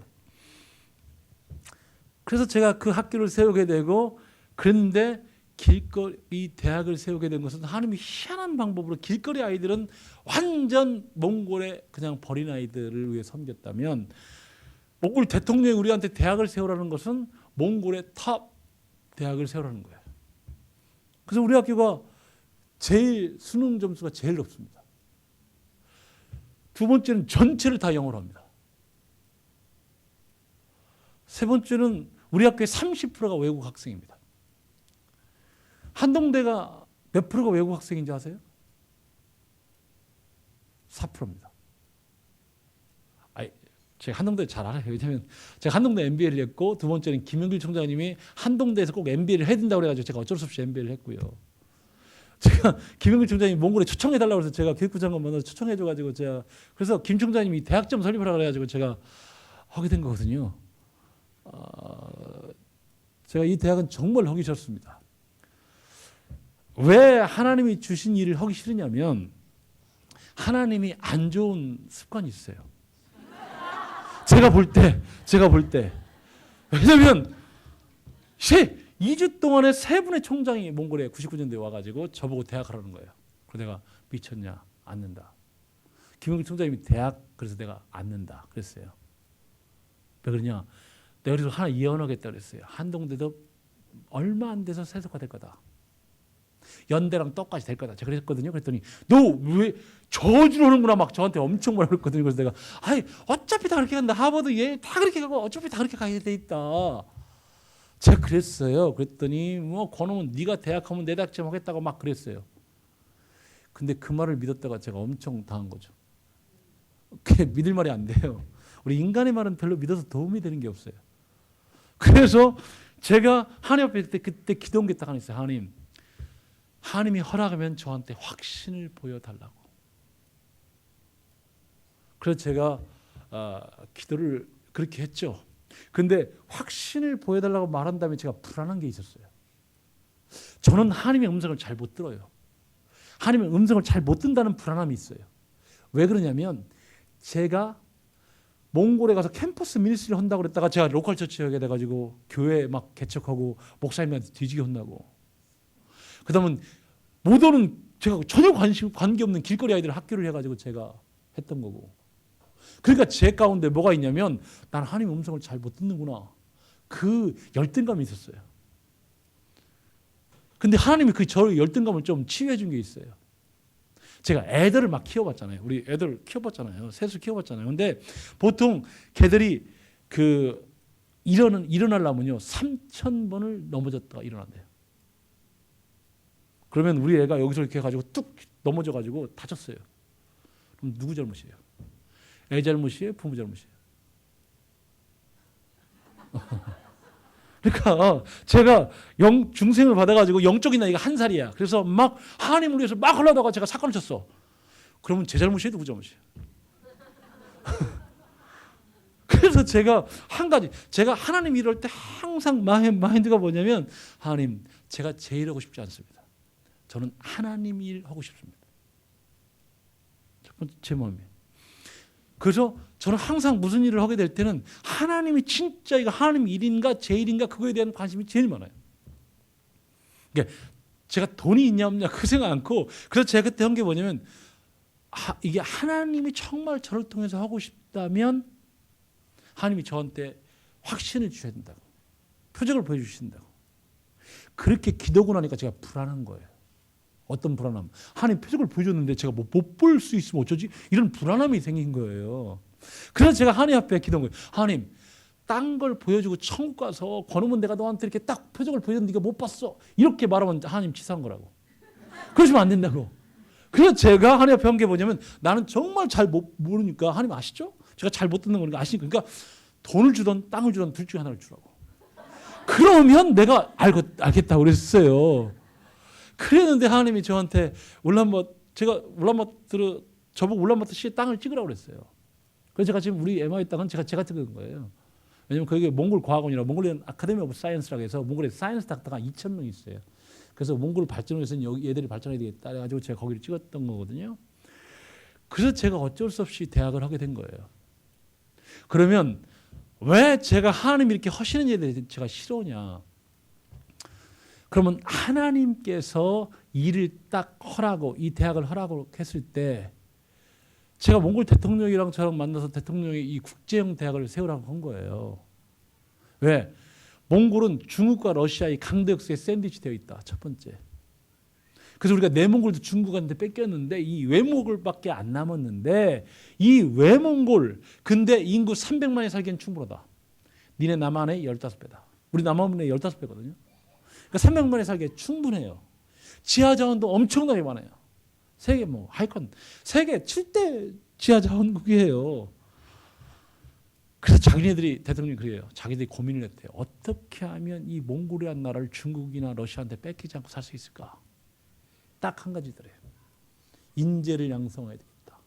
그래서 제가 그 학교를 세우게 되고 그런데 길거리 대학을 세우게 된 것은 하나님이 희한한 방법으로 길거리 아이들은 완전 몽골에 그냥 버린 아이들을 위해 섬겼다면 몽골 대통령이 우리한테 대학을 세우라는 것은 몽골의 탑 대학을 세우라는 거예요. 그래서 우리 학교가 제일 수능 점수가 제일 높습니다. 두 번째는 전체를 다 영어로 합니다. 세 번째는 우리 학교의 30%가 외국 학생입니다. 한동대가 몇 프로가 외국 학생인지 아세요? 4%입니다. 제가 한동대 잘 알아요. 왜냐하면 제가 한동대 MBA를 했고 두 번째는 김영길 총장님이 한동대에서 꼭 MBA를 해야 된다고 그래가지고 제가 어쩔 수 없이 MBA를 했고요. 제가 김영길 총장님이 몽골에 초청해달라고 해서 제가 교육부 장관 만나서 초청해줘가지고 제가 그래서 김 총장님이 대학점 설립하라고 그래가지고 제가 하게 된 거거든요. 제가 이 대학은 정말 하기 싫습니다. 왜 하나님이 주신 일을 하기 싫으냐면 하나님이 안 좋은 습관이 있어요. 제가 볼 때 왜냐면 2주 동안에 3분의 총장이 몽골에 99년도에 와가지고 저보고 대학 하라는 거예요. 그래서 내가 미쳤냐? 앉는다. 김영길 총장님이 대학 그래서 내가 앉는다 그랬어요. 왜 그러냐? 내가 그래서 하나 예언하겠다 그랬어요. 한동대도 얼마 안 돼서 세속화될 거다. 연대랑 똑같이 될 거다. 제가 그랬거든요. 그랬더니 너 왜 저주를 하는구나 막 저한테 엄청 뭐라 그랬거든요. 그래서 내가 어차피 다 그렇게 간다. 하버드 예 다 그렇게 가고 어차피 다 그렇게 가야 돼 있다. 제가 그랬어요. 그랬더니 뭐 그놈은 네가 대학 하면 내 대학 좀 하겠다고 막 그랬어요. 근데 그 말을 믿었다가 제가 엄청 당한 거죠. 그게 믿을 말이 안 돼요. 우리 인간의 말은 별로 믿어서 도움이 되는 게 없어요. 그래서 제가 하나님 앞에 그때 기도한 게 딱 하나 있어요. 하나님이 허락하면 저한테 확신을 보여달라고. 그래서 제가 기도를 그렇게 했죠. 근데 확신을 보여달라고 말한 다음에 제가 불안한 게 있었어요. 저는 하나님의 음성을 잘 못 들어요. 하나님의 음성을 잘 못 듣는다는 불안함이 있어요. 왜 그러냐면 제가 몽골에 가서 캠퍼스 미니스트리를 한다고 그랬다가 제가 로컬 처치 하게 돼가지고 교회 막 개척하고 목사님한테 뒤지게 혼나고, 그다음은 못 오는 제가 전혀 관계없는 길거리 아이들 학교를 해가지고 제가 했던 거고. 그러니까 제 가운데 뭐가 있냐면 난 하나님 음성을 잘 못 듣는구나. 그 열등감이 있었어요. 근데 하나님이 그 저 열등감을 좀 치유해 준 게 있어요. 제가 애들을 막 키워봤잖아요. 우리 애들 키워봤잖아요. 셋을 키워봤잖아요. 근데 보통 걔들이 일어나려면요 3,000번을 넘어졌다가 일어난대요. 그러면 우리 애가 여기서 이렇게 해가지고 뚝 넘어져가지고 다쳤어요. 그럼 누구 잘못이에요? 애 잘못이에요? 부모 잘못이에요? 그러니까 제가 중생을 받아가지고 영적인 나이가 1살이야. 그래서 막 하나님을 위해서 막 하려다가 제가 사건을 쳤어. 그러면 제 잘못이에요? 누구 잘못이에요? 그래서 제가 한 가지, 제가 하나님 일할 때 항상 마인드가 뭐냐면 하나님, 제가 제 일하고 싶지 않습니다. 저는 하나님 일 하고 싶습니다. 첫 번째 제 마음이에요. 그래서 저는 항상 무슨 일을 하게 될 때는 하나님이 진짜 이거 하나님 일인가 제 일인가 그거에 대한 관심이 제일 많아요. 그러니까 제가 돈이 있냐 없냐 그 생각 않고, 그래서 제가 그때 한 게 뭐냐면 이게 하나님이 정말 저를 통해서 하고 싶다면 하나님이 저한테 확신을 주셔야 된다고, 표적을 보여주신다고. 그렇게 기도하고 나니까 제가 불안한 거예요. 어떤 불안함? 하나님 표적을 보여줬는데 제가 못 볼 수 있으면 어쩌지? 이런 불안함이 생긴 거예요. 그래서 제가 하나님 앞에 기도한 거예요. 하나님, 딴 걸 보여주고 천국 가서 권으면 내가 너한테 이렇게 딱 표적을 보여줬는데 네가 못 봤어. 이렇게 말하면 하나님 치사한 거라고. 그러시면 안 된다고. 그래서 제가 하나님 앞에 한 게 뭐냐면 나는 정말 잘 모르니까 하나님 아시죠? 제가 잘 못 듣는 거니까 아시니까. 그러니까 돈을 주던 땅을 주던 둘 중에 하나를 주라고. 그러면 내가 알겠다고 그랬어요. 그랬는데 하나님이 저한테 저보고 울란바토르시에 땅을 찍으라고 그랬어요. 그래서 제가 지금 우리 MI 땅은 제가 찍은 거예요. 왜냐면 거기 몽골 과학원이라고, 몽골리안 아카데미 오브 사이언스라고 해서 몽골에 사이언스 닥터가 2,000명 있어요. 그래서 몽골 발전을 위해서는 여기 얘들이 발전해야 되겠다 해가지고 제가 거기를 찍었던 거거든요. 그래서 제가 어쩔 수 없이 대학을 하게 된 거예요. 그러면 왜 제가 하나님이 이렇게 하시는 일에 대해서 제가 싫어하냐? 그러면 하나님께서 일을 딱 허락하고 이 대학을 허락하고 했을 때 제가 몽골 대통령이랑 저랑 만나서 대통령이 이 국제형 대학을 세우라고 한 거예요. 왜? 몽골은 중국과 러시아의 강대 역사에 샌드위치 되어 있다. 첫 번째. 그래서 우리가 내몽골도 중국한테 뺏겼는데 이 외몽골밖에 안 남았는데 이 외몽골 근데 인구 300만이 살기엔 충분하다. 니네 남한의 15배다. 우리 남한의 15배거든요. 그러니까 300만이 살기에 충분해요. 지하자원도 엄청나게 많아요. 세계 하여간 세계 7대 지하자원국이에요. 그래서 자기네들이 대통령이 그래요. 자기들이 고민을 했대요. 어떻게 하면 이 몽골이라는 나라를 중국이나 러시아한테 뺏기지 않고 살 수 있을까? 딱 한 가지더래요. 인재를 양성해야 되겠다.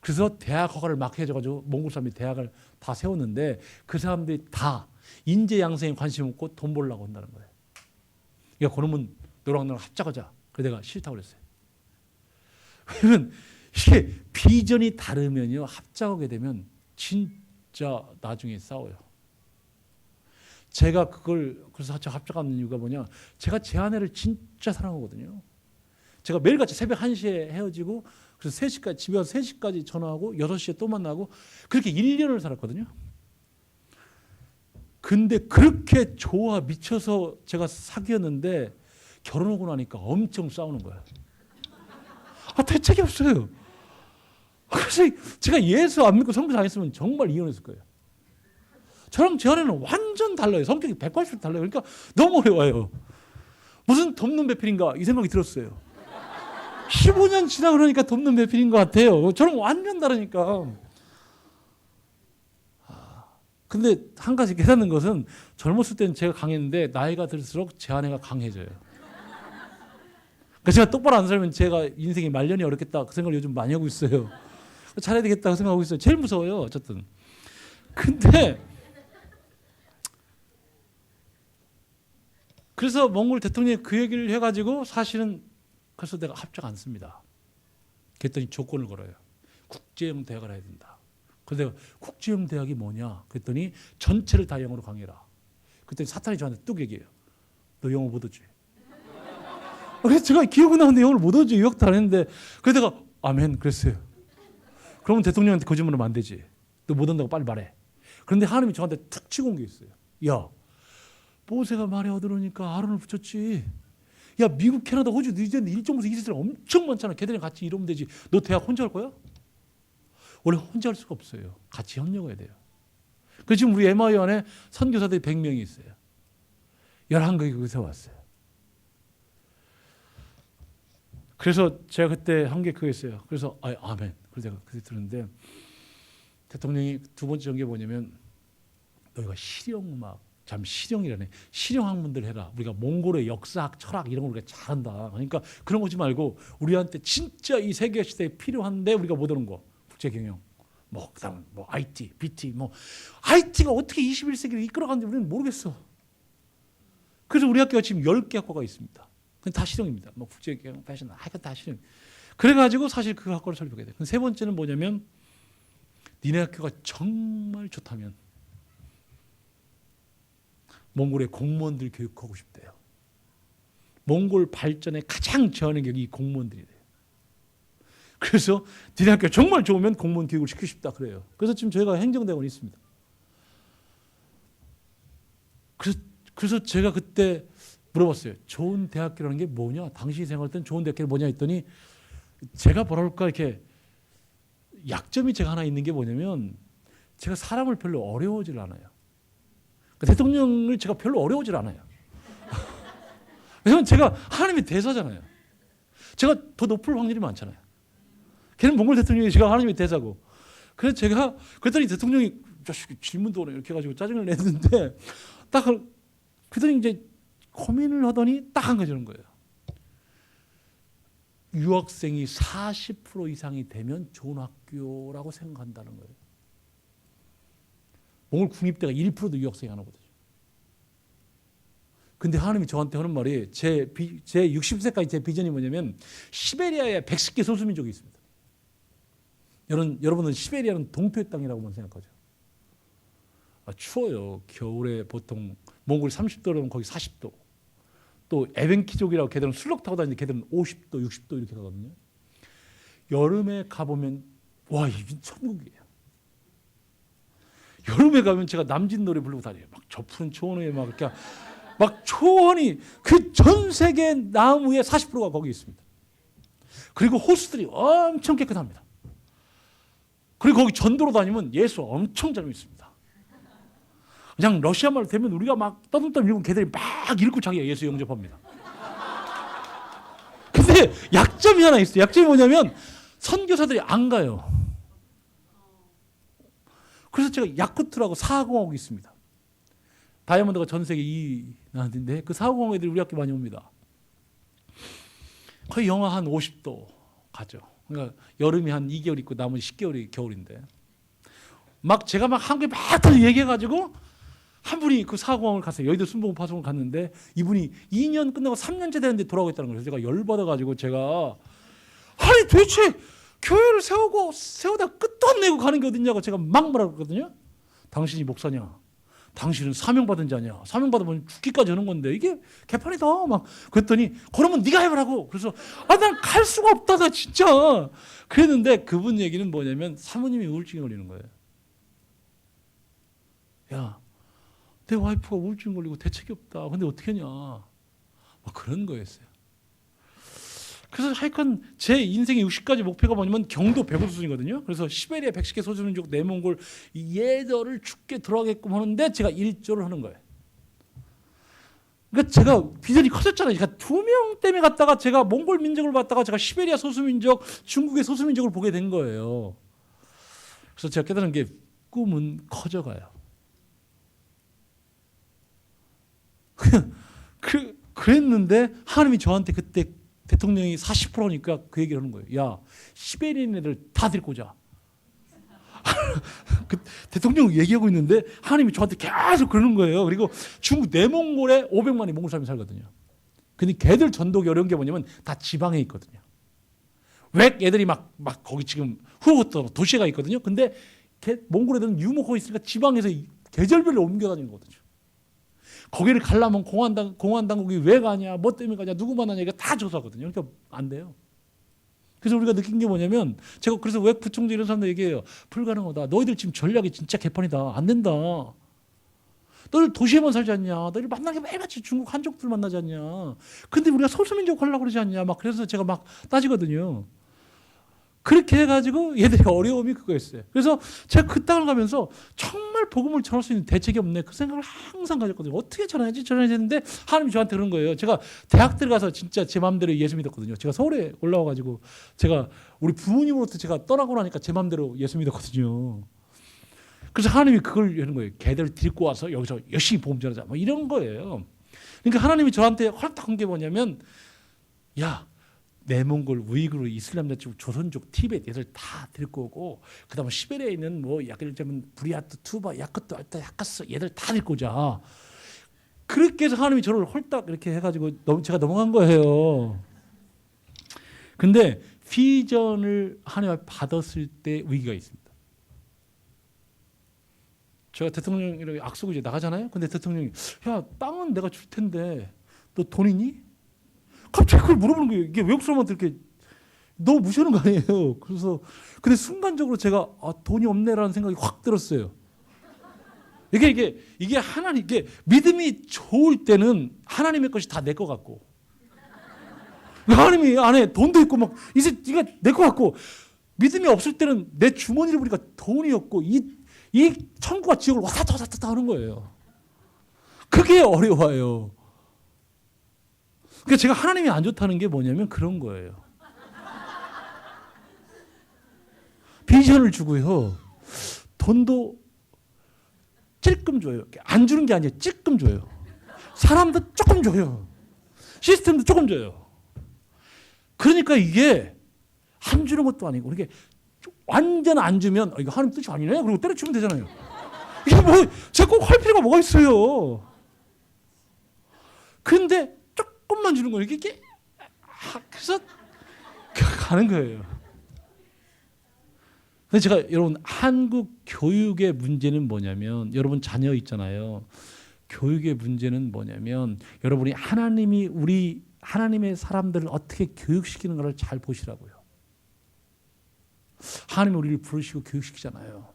그래서 대학 허가를 막 해줘가지고 몽골 사람들이 대학을 다 세웠는데 그 사람들이 다 인재 양성에 관심 없고 돈 벌려고 한다는 거예요. 그러니까 그놈은 너랑 나랑 합작하자. 그래서 내가 싫다고 그랬어요. 왜냐면 이게 비전이 다르면요 합작하게 되면 진짜 나중에 싸워요. 제가 그래서 합작하는 이유가 뭐냐? 제가 제 아내를 진짜 사랑하거든요. 제가 매일같이 새벽 1시에 헤어지고 그래서 3시까지 집에 와서 3시까지 전화하고 6시에 또 만나고 그렇게 1년을 살았거든요. 근데 그렇게 좋아 미쳐서 제가 사귀었는데 결혼하고 나니까 엄청 싸우는 거예요. 대책이 없어요. 그래서 제가 예수 안 믿고 성경 안 했으면 정말 이혼했을 거예요. 저랑 제 아내는 완전 달라요. 성격이 180도 달라요. 그러니까 너무 어려워요. 무슨 덮는 배필인가 이 생각이 들었어요. 15년 지나고 그러니까 돕는 배필인 것 같아요. 저랑 완전 다르니까. 근데 한 가지 깨닫는 것은 젊었을 때는 제가 강했는데 나이가 들수록 제 아내가 강해져요. 그러니까 제가 똑바로 안 살면 제가 인생이 말년이 어렵겠다 그 생각을 요즘 많이 하고 있어요. 잘해야 되겠다고 생각하고 있어요. 제일 무서워요. 어쨌든. 근데 그래서 몽골 대통령이 그 얘기를 해가지고 사실은 그래서 내가 합작 안 씁니다. 그랬더니 조건을 걸어요. 국제형 대학을 해야 된다. 그래서 내가 국제형 대학이 뭐냐? 그랬더니 전체를 다 영어로 강의해라. 그랬더니 사탄이 저한테 뚝 얘기해요. 너 영어 못 얻지? 그래서 제가 기억은 나는데 영어를 못 얻지. 유학도 안 했는데. 그래서 내가 아멘 그랬어요. 그러면 대통령한테 거짓말하면 안 되지. 너 못 얻는다고 빨리 말해. 그런데 하나님이 저한테 툭 치고 온 게 있어요. 야, 모세가 말에 얻으려니까 아론을 붙였지. 야, 미국, 캐나다, 호주, 뉴질랜드 1.5세 이스라엘 엄청 많잖아. 걔들이랑 같이 이러면 되지. 너 대학 혼자 할 거야? 원래 혼자 할 수가 없어요. 같이 협력해야 돼요. 그래서 지금 우리 MIU 안에 선교사들이 100명이 있어요. 11개국이 거기서 왔어요. 그래서 제가 그때 한 게 그거였어요. 그래서 아멘. 그래서 제가 그때 들었는데 대통령이 두 번째 전개 뭐냐면 너희가 실용음악 실용이라네. 실용 학문들 해라. 우리가 몽골의 역사학, 철학 이런 걸 우리가 잘한다. 그러니까 그런 거지 말고 우리한테 진짜 이 세계 시대에 필요한데 우리가 못 하는 거. 국제 경영. 그다음 IT, BT IT가 어떻게 21세기를 이끌어가는지 우리는 모르겠어. 그래서 우리 학교가 지금 10개 학과가 있습니다. 그건 다 실용입니다. 국제 경영, 패션, 다 실용. 그래 가지고 사실 그 학과를 설립하게 돼. 세 번째는 뭐냐면 니네 학교가 정말 좋다면 몽골의 공무원들 교육하고 싶대요. 몽골 발전에 가장 저하는 게 이 공무원들이래요. 그래서 니네 학교가 정말 좋으면 공무원 교육을 시키고 싶다 그래요. 그래서 지금 저희가 행정대학원이 있습니다. 그래서 제가 그때 물어봤어요. 좋은 대학교라는 게 뭐냐? 당신이 생각할 땐 좋은 대학교가 뭐냐 했더니 제가 뭐라 그럴까 이렇게 약점이 제가 하나 있는 게 뭐냐면 제가 사람을 별로 어려워질 않아요. 대통령을 제가 별로 어려워질 않아요. 왜냐하면 제가 하나님의 대사잖아요. 제가 더 높을 확률이 많잖아요. 걔는 몽골 대통령이 제가 하나님의 대사고. 그래서 제가 그랬더니 대통령이 자식이 질문도 오네 이렇게 해가지고 짜증을 냈는데 딱 그랬더니 이제 고민을 하더니 딱 한 가지 하는 거예요. 유학생이 40% 이상이 되면 좋은 학교라고 생각한다는 거예요. 몽골 국립대가 1%도 유학생이 안 오거든요. 근데 하나님이 저한테 하는 말이 제 60세까지 제 비전이 뭐냐면 시베리아에 110개 소수민족이 있습니다. 여러분은 시베리아는 동토의 땅이라고만 생각하죠. 추워요. 겨울에 보통 몽골이 30도라면 거기 40도. 또 에벤키족이라고 걔들은 술록 타고 다니는데 걔들은 50도, 60도 이렇게 가거든요. 여름에 가보면 와, 이게 천국이에요. 여름에 가면 제가 남진 노래 부르고 다녀요. 막 저 푸른 초원에 막 초원이 그 전 세계 나무의 40%가 거기 있습니다. 그리고 호수들이 엄청 깨끗합니다. 그리고 거기 전도로 다니면 예수 엄청 잘 믿습니다. 그냥 러시아 말로 되면 우리가 막 떠듬떠듬 읽으면 걔들이 막 읽고 자기가 예수 영접합니다. 근데 약점이 하나 있어요. 약점이 뭐냐면 선교사들이 안 가요. 그래서 제가 야쿠트라고 사하공화국이 있습니다. 다이아몬드가 전 세계 2위 나는데 그 사하공화국 애들이 우리 학교 많이 옵니다. 거의 영하 한 50도 가죠. 그러니까 여름이 한 2개월 있고 나머지 10개월이 겨울인데 제가 한국에 막 얘기해가지고 한 분이 그 사하공항을 갔어요. 여의도 순복음 파송을 갔는데 이분이 2년 끝나고 3년째 되는데 돌아오겠다는 거예요. 제가 열받아가지고 제가 아니 도대체 교회를 세우다 끝도 안 내고 가는 게 어딨냐고 제가 막 말하거든요. 당신이 목사냐? 당신은 사명받은 자냐? 사명받으면 죽기까지 하는 건데 이게 개판이다. 막 그랬더니 그러면 네가 해보라고. 그래서 난 갈 수가 없다. 나 진짜. 그랬는데 그분 얘기는 뭐냐면 사모님이 우울증에 걸리는 거예요. 야, 내 와이프가 우울증 걸리고 대책이 없다. 근데 어떻게 하냐. 막 그런 거였어요. 그래서 하여간 제 인생의 60가지 목표가 뭐냐면 경도 배구 수준이거든요. 그래서 시베리아 110개 소수민족 내몽골 얘들을 죽게 들어가게끔 하는데 제가 1조를 하는 거예요. 그러니까 제가 비전이 커졌잖아요. 제가 2명 때문에 갔다가 제가 몽골 민족을 봤다가 제가 시베리아 소수민족, 중국의 소수민족을 보게 된 거예요. 그래서 제가 깨달은 게 꿈은 커져가요. 그랬는데 하나님이 저한테 그때 대통령이 40%니까 그 얘기를 하는 거예요. 야, 시베리안 애들 다 데리고 오자. 그 대통령 얘기하고 있는데 하나님이 저한테 계속 그러는 거예요. 그리고 중국 내몽골에 500만이 몽골 사람이 살거든요. 근데 걔들 전독이 어려운 게 뭐냐면 다 지방에 있거든요. 왜 애들이 막 거기 지금 후루부터 도시에 가 있거든요. 근데 몽골 애들은 유목하고 있으니까 지방에서 계절별로 옮겨 다니는 거거든요. 거기를 가려면 공안 당국이 왜 가냐, 뭐 때문에 가냐, 누구 만나냐 이거 다 조사하거든요. 그러니까 안 돼요. 그래서 우리가 느낀 게 뭐냐면 제가 그래서 왜 부총재 이런 사람들 얘기해요. 불가능하다. 너희들 지금 전략이 진짜 개판이다. 안 된다. 너희들 도시에만 살지 않냐. 너희들 만나게 매일같이 중국 한족들 만나지 않냐. 근데 우리가 소수민족 하려고 그러지 않냐. 막 그래서 제가 막 따지거든요. 그렇게 해가지고 얘들의 어려움이 그거였어요. 그래서 제가 그 땅을 가면서 정말 복음을 전할 수 있는 대책이 없네. 그 생각을 항상 가졌거든요. 어떻게 전해야지 했는데 하나님이 저한테 그런 거예요. 제가 대학 들어가서 진짜 제 마음대로 예수 믿었거든요. 제가 서울에 올라와가지고 제가 우리 부모님으로부터 제가 떠나고 나니까 제 마음대로 예수 믿었거든요. 그래서 하나님이 그걸 하는 거예요. 걔들을 데리고 와서 여기서 열심히 복음 전하자. 뭐 이런 거예요. 그러니까 하나님이 저한테 허락한 게 뭐냐면 야, 내몽골, 우이그르, 이슬람자족, 조선족, 티베트 얘들 다 데리고 오고 그다음에 시베리아에 있는 뭐 예를 들면 부리아트, 투바, 야크트, 알타, 야카스 얘들 다 데리고 오자. 그렇게 해서 하나님이 저를 홀딱 이렇게 해가지고 제가 넘어간 거예요. 근데 비전을 하나님 앞에 받았을 때 위기가 있습니다. 제가 대통령이랑 약속을 이제 나가잖아요. 근데 대통령이 야, 땅은 내가 줄 텐데 너 돈 있니? 갑자기 그걸 물어보는 거예요. 이게 외국 사람한테 이렇게 너무 무시하는 거 아니에요. 그래서 근데 순간적으로 제가 돈이 없네라는 생각이 확 들었어요. 이게 하나님 이게 믿음이 좋을 때는 하나님의 것이 다 내 것 같고 하나님이 안에 돈도 있고 막 이제 네가 내 것 같고 믿음이 없을 때는 내 주머니를 보니까 돈이 없고 이 천국과 지옥을 왔다 갔다 하는 거예요. 그게 어려워요. 그러니까 제가 하나님이 안 좋다는 게 뭐냐면 그런 거예요. 비전을 주고요. 돈도 찔끔 줘요. 안 주는 게 아니에요. 찔끔 줘요. 사람도 조금 줘요. 시스템도 조금 줘요. 그러니까 이게 안 주는 것도 아니고 이게 완전 안 주면 이거 하나님 뜻이 아니네. 그리고 때려치면 되잖아요. 이게 뭐 제가 꼭 할 필요가 뭐가 있어요. 근데 조금만 주는 거예요. 이게 그래서 가는 거예요. 근데 제가 여러분 한국 교육의 문제는 뭐냐면 여러분 자녀 있잖아요. 교육의 문제는 뭐냐면 여러분이 하나님의 사람들을 어떻게 교육시키는 걸 잘 보시라고요. 하나님이 우리를 부르시고 교육시키잖아요.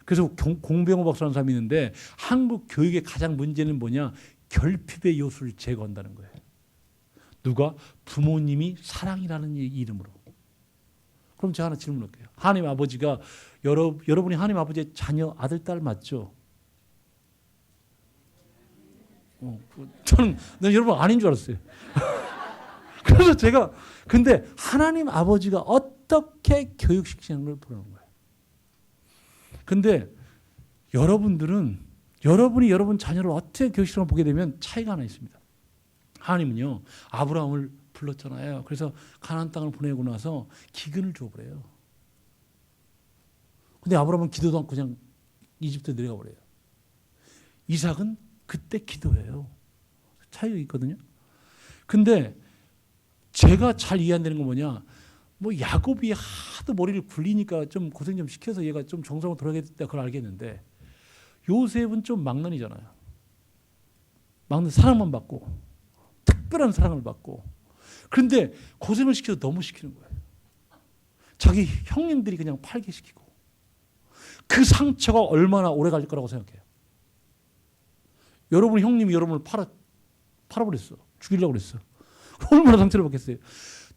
그래서 공병호 박사라는 사람이 있는데 한국 교육의 가장 문제는 뭐냐? 결핍의 요소를 제거한다는 거예요. 누가? 부모님이 사랑이라는 이름으로. 그럼 제가 하나 질문할게요. 하나님 아버지가 여러분이 하나님 아버지의 자녀 아들 딸 맞죠? 저는 여러분 아닌 줄 알았어요. 그래서 제가 근데 하나님 아버지가 어떻게 교육시키는 걸 보는 거예요. 근데 여러분이 여러분 자녀를 어떻게 교육시키는 걸 보게 되면 차이가 하나 있습니다. 하나님은요 아브라함을 불렀잖아요. 그래서 가나안 땅을 보내고 나서 기근을 줘버려요. 근데 아브라함은 기도도 않고 그냥 이집트에 내려가 버려요. 이삭은 그때 기도해요. 차이가 있거든요. 근데 제가 잘 이해 안 되는 건 뭐냐? 뭐 야곱이 하도 머리를 굴리니까 좀 고생 좀 시켜서 얘가 좀 정상으로 돌아가겠다 그걸 알겠는데 요셉은 좀 망난이잖아요. 망난 사랑만 받고 특별한 사랑을 받고 그런데 고생을 시켜서 너무 시키는 거예요. 자기 형님들이 그냥 팔게 시키고 그 상처가 얼마나 오래 갈 거라고 생각해요. 여러분 형님이 여러분을 팔아버렸어. 죽이려고 그랬어. 얼마나 상처를 받겠어요.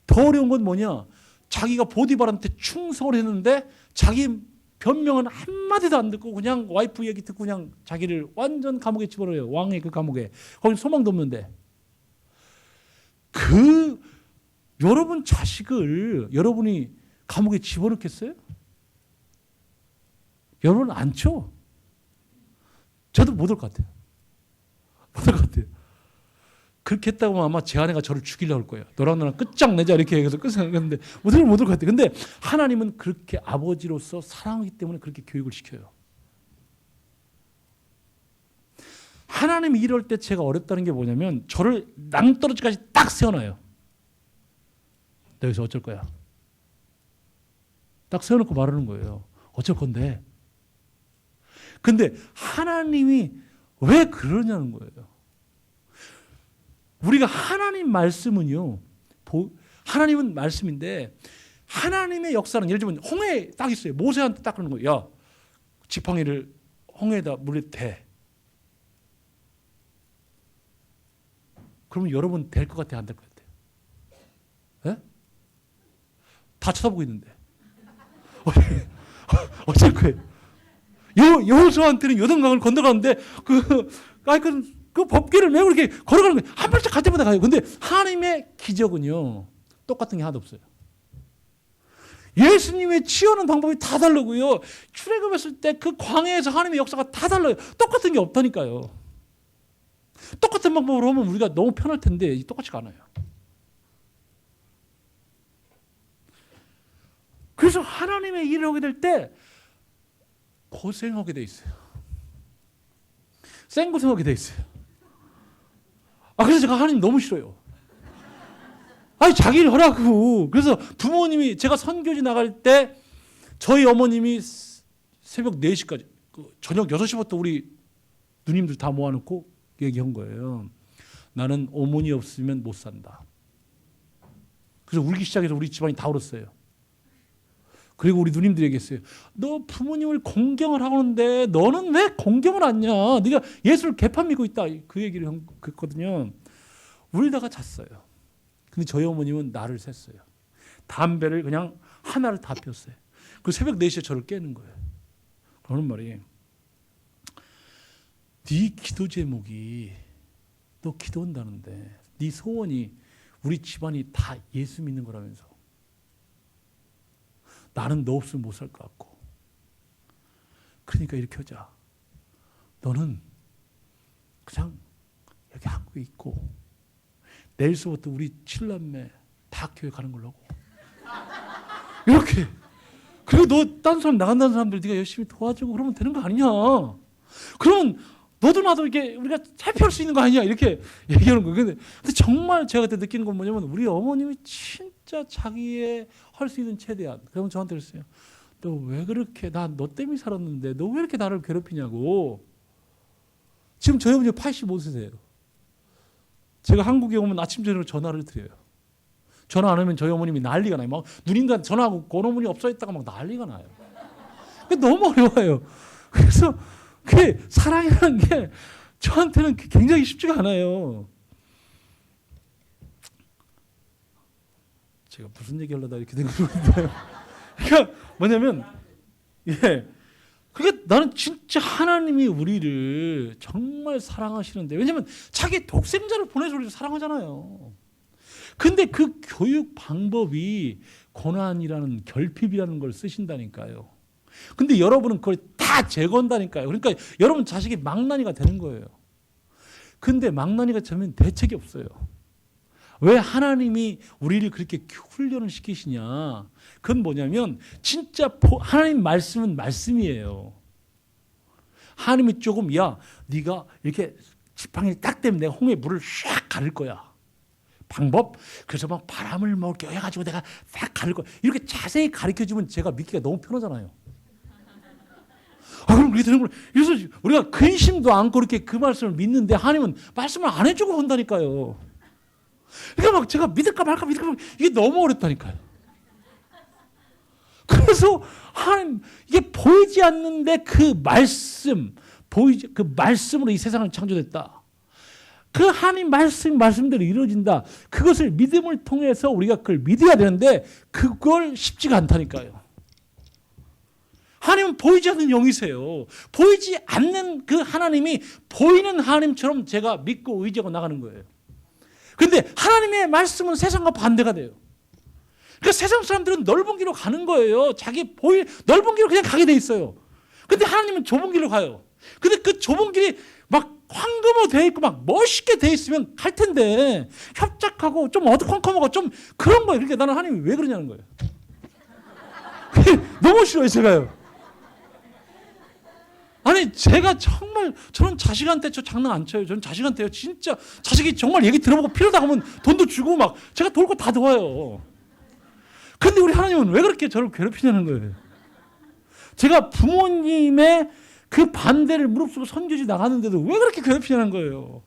더 어려운 건 뭐냐? 자기가 보디발한테 충성을 했는데 자기 변명은 한마디도 안 듣고 그냥 와이프 얘기 듣고 그냥 자기를 완전 감옥에 집어넣어요. 왕의 그 감옥에. 거기 소망도 없는데. 그 여러분 자식을 여러분이 감옥에 집어넣겠어요? 여러분 않죠? 저도 못 올 것 같아요. 못 올 것 같아요. 그렇게 했다고 하면 아마 제 아내가 저를 죽이려고 할 거예요. 너랑 나랑 끝장내자 이렇게 해서 끝장냈는데 못 올 것 같아요. 근데 하나님은 그렇게 아버지로서 사랑하기 때문에 그렇게 교육을 시켜요. 하나님이 이럴 때 제가 어렵다는 게 뭐냐면 저를 낭떠러지까지 딱 세워놔요. 너 여기서 어쩔 거야? 딱 세워놓고 말하는 거예요. 어쩔 건데. 근데 하나님이 왜 그러냐는 거예요. 우리가 하나님 말씀은요. 하나님은 말씀인데 하나님의 역사는 예를 들면 홍해 딱 있어요. 모세한테 딱 그러는 거예요. 야, 지팡이를 홍해에다 물에 대. 그러면 여러분 될 것 같아요? 안 될 것 같아요? 예? 다 쳐다보고 있는데. 어쩔 거예요? 여호수아한테는 요단강을 건너가는데 그 법궤를 메고 이렇게 걸어가는 거예요. 한 발짝 갈 때마다 가요. 근데 하나님의 기적은요. 똑같은 게 하나도 없어요. 예수님의 치유하는 방법이 다 다르고요. 출애굽했을 때 그 광야에서 하나님의 역사가 다 달라요. 똑같은 게 없다니까요. 똑같은 방법으로 하면 우리가 너무 편할 텐데 똑같지가 않아요. 그래서 하나님의 일을 하게 될 때 고생하게 돼 있어요. 생고생하게 돼 있어요. 그래서 제가 하나님 너무 싫어요. 아니 자기 일 하라고. 그래서 부모님이 제가 선교지 나갈 때 저희 어머님이 새벽 4시까지 저녁 6시부터 우리 누님들 다 모아놓고 얘기한 거예요. 나는 어머니 없으면 못 산다. 그래서 울기 시작해서 우리 집안이 다 울었어요. 그리고 우리 누님들이 얘기했어요. 너 부모님을 공경을 하는데 너는 왜 공경을 하냐? 네가 예수를 개판 믿고 있다. 그 얘기를 했거든요. 울다가 잤어요. 근데 저희 어머님은 나를 샜어요. 담배를 그냥 하나를 다 피웠어요. 그 새벽 4시에 저를 깨는 거예요. 그러는 말이 네 기도 제목이 너 기도한다는데 네 소원이 우리 집안이 다 예수 믿는 거라면서 나는 너 없으면 못 살 것 같고 그러니까 이렇게 하자. 너는 그냥 여기 한국에 있고 내일서부터 우리 7남매 다 교회 가는 걸로 하고 이렇게. 그리고 너 딴 사람 나간다는 사람들 네가 열심히 도와주고 그러면 되는 거 아니냐. 그러면 너도 나도 이렇게 우리가 살펴볼 수 있는 거 아니냐 이렇게 얘기하는 거예요. 근데 정말 제가 그때 느끼는 건 뭐냐면 우리 어머님이 진짜 자기의 할 수 있는 최대한. 그러면 저한테 그랬어요. 너 왜 그렇게 나 너 때문에 살았는데 너 왜 이렇게 나를 괴롭히냐고. 지금 저희 어머니 85세세요. 제가 한국에 오면 아침 저녁으로 전화를 드려요. 전화 안 하면 저희 어머님이 난리가 나요. 막 누님과 전화하고 권어머니 없어 있다가 막 난리가 나요. 너무 어려워요. 그래서 그 사랑이라는 게 저한테는 굉장히 쉽지가 않아요. 제가 무슨 얘기하려다 이렇게 된 건데. 그러니까 뭐냐면 그러니까 나는 진짜 하나님이 우리를 정말 사랑하시는데 왜냐하면 자기 독생자를 보내서 우리를 사랑하잖아요. 근데 그 교육 방법이 고난이라는 결핍이라는 걸 쓰신다니까요. 근데 여러분은 그걸 다 제거한다니까요. 그러니까 여러분 자식이 망나니가 되는 거예요. 근데 망나니가 되면 대책이 없어요. 왜 하나님이 우리를 그렇게 훈련을 시키시냐. 그건 뭐냐면 진짜 하나님 말씀은 말씀이에요. 하나님이 조금 야 네가 이렇게 지팡이 딱 대면 내가 홍해 물을 샥 가릴 거야. 방법? 그래서 막 바람을 막 껴가지고 내가 싹 가릴 거야. 이렇게 자세히 가르쳐주면 제가 믿기가 너무 편하잖아요. 그럼 그렇게 되는 거예요. 그래서 우리가 근심도 않고 이렇게 그 말씀을 믿는데 하나님은 말씀을 안 해주고 한다니까요. 그러니까 막 제가 믿을까 말까 이게 너무 어렵다니까요. 그래서 하나님 이게 보이지 않는데 그 말씀으로 이 세상을 창조됐다. 그 하나님 말씀대로 이루어진다. 그것을 믿음을 통해서 우리가 그걸 믿어야 되는데 그걸 쉽지가 않다니까요. 하나님은 보이지 않는 영이세요. 보이지 않는 그 하나님이 보이는 하나님처럼 제가 믿고 의지하고 나가는 거예요. 그런데 하나님의 말씀은 세상과 반대가 돼요. 그러니까 세상 사람들은 넓은 길로 가는 거예요. 자기 넓은 길로 그냥 가게 돼 있어요. 근데 하나님은 좁은 길로 가요. 근데 그 좁은 길이 막 황금으로 되어 있고 막 멋있게 되어 있으면 갈 텐데 협착하고 좀 어두컴컴하고 좀 그런 거예요. 그러니까 나는 하나님이 왜 그러냐는 거예요. 너무 싫어요, 제가요. 아니, 제가 정말 저는 자식한테 저 장난 안 쳐요. 저는 자식한테요. 진짜 자식이 정말 얘기 들어보고 필요하다 하면 돈도 주고 막 제가 도울 거 다 도와요. 근데 우리 하나님은 왜 그렇게 저를 괴롭히냐는 거예요. 제가 부모님의 그 반대를 무릅쓰고 선교지 나가는데도 왜 그렇게 괴롭히냐는 거예요.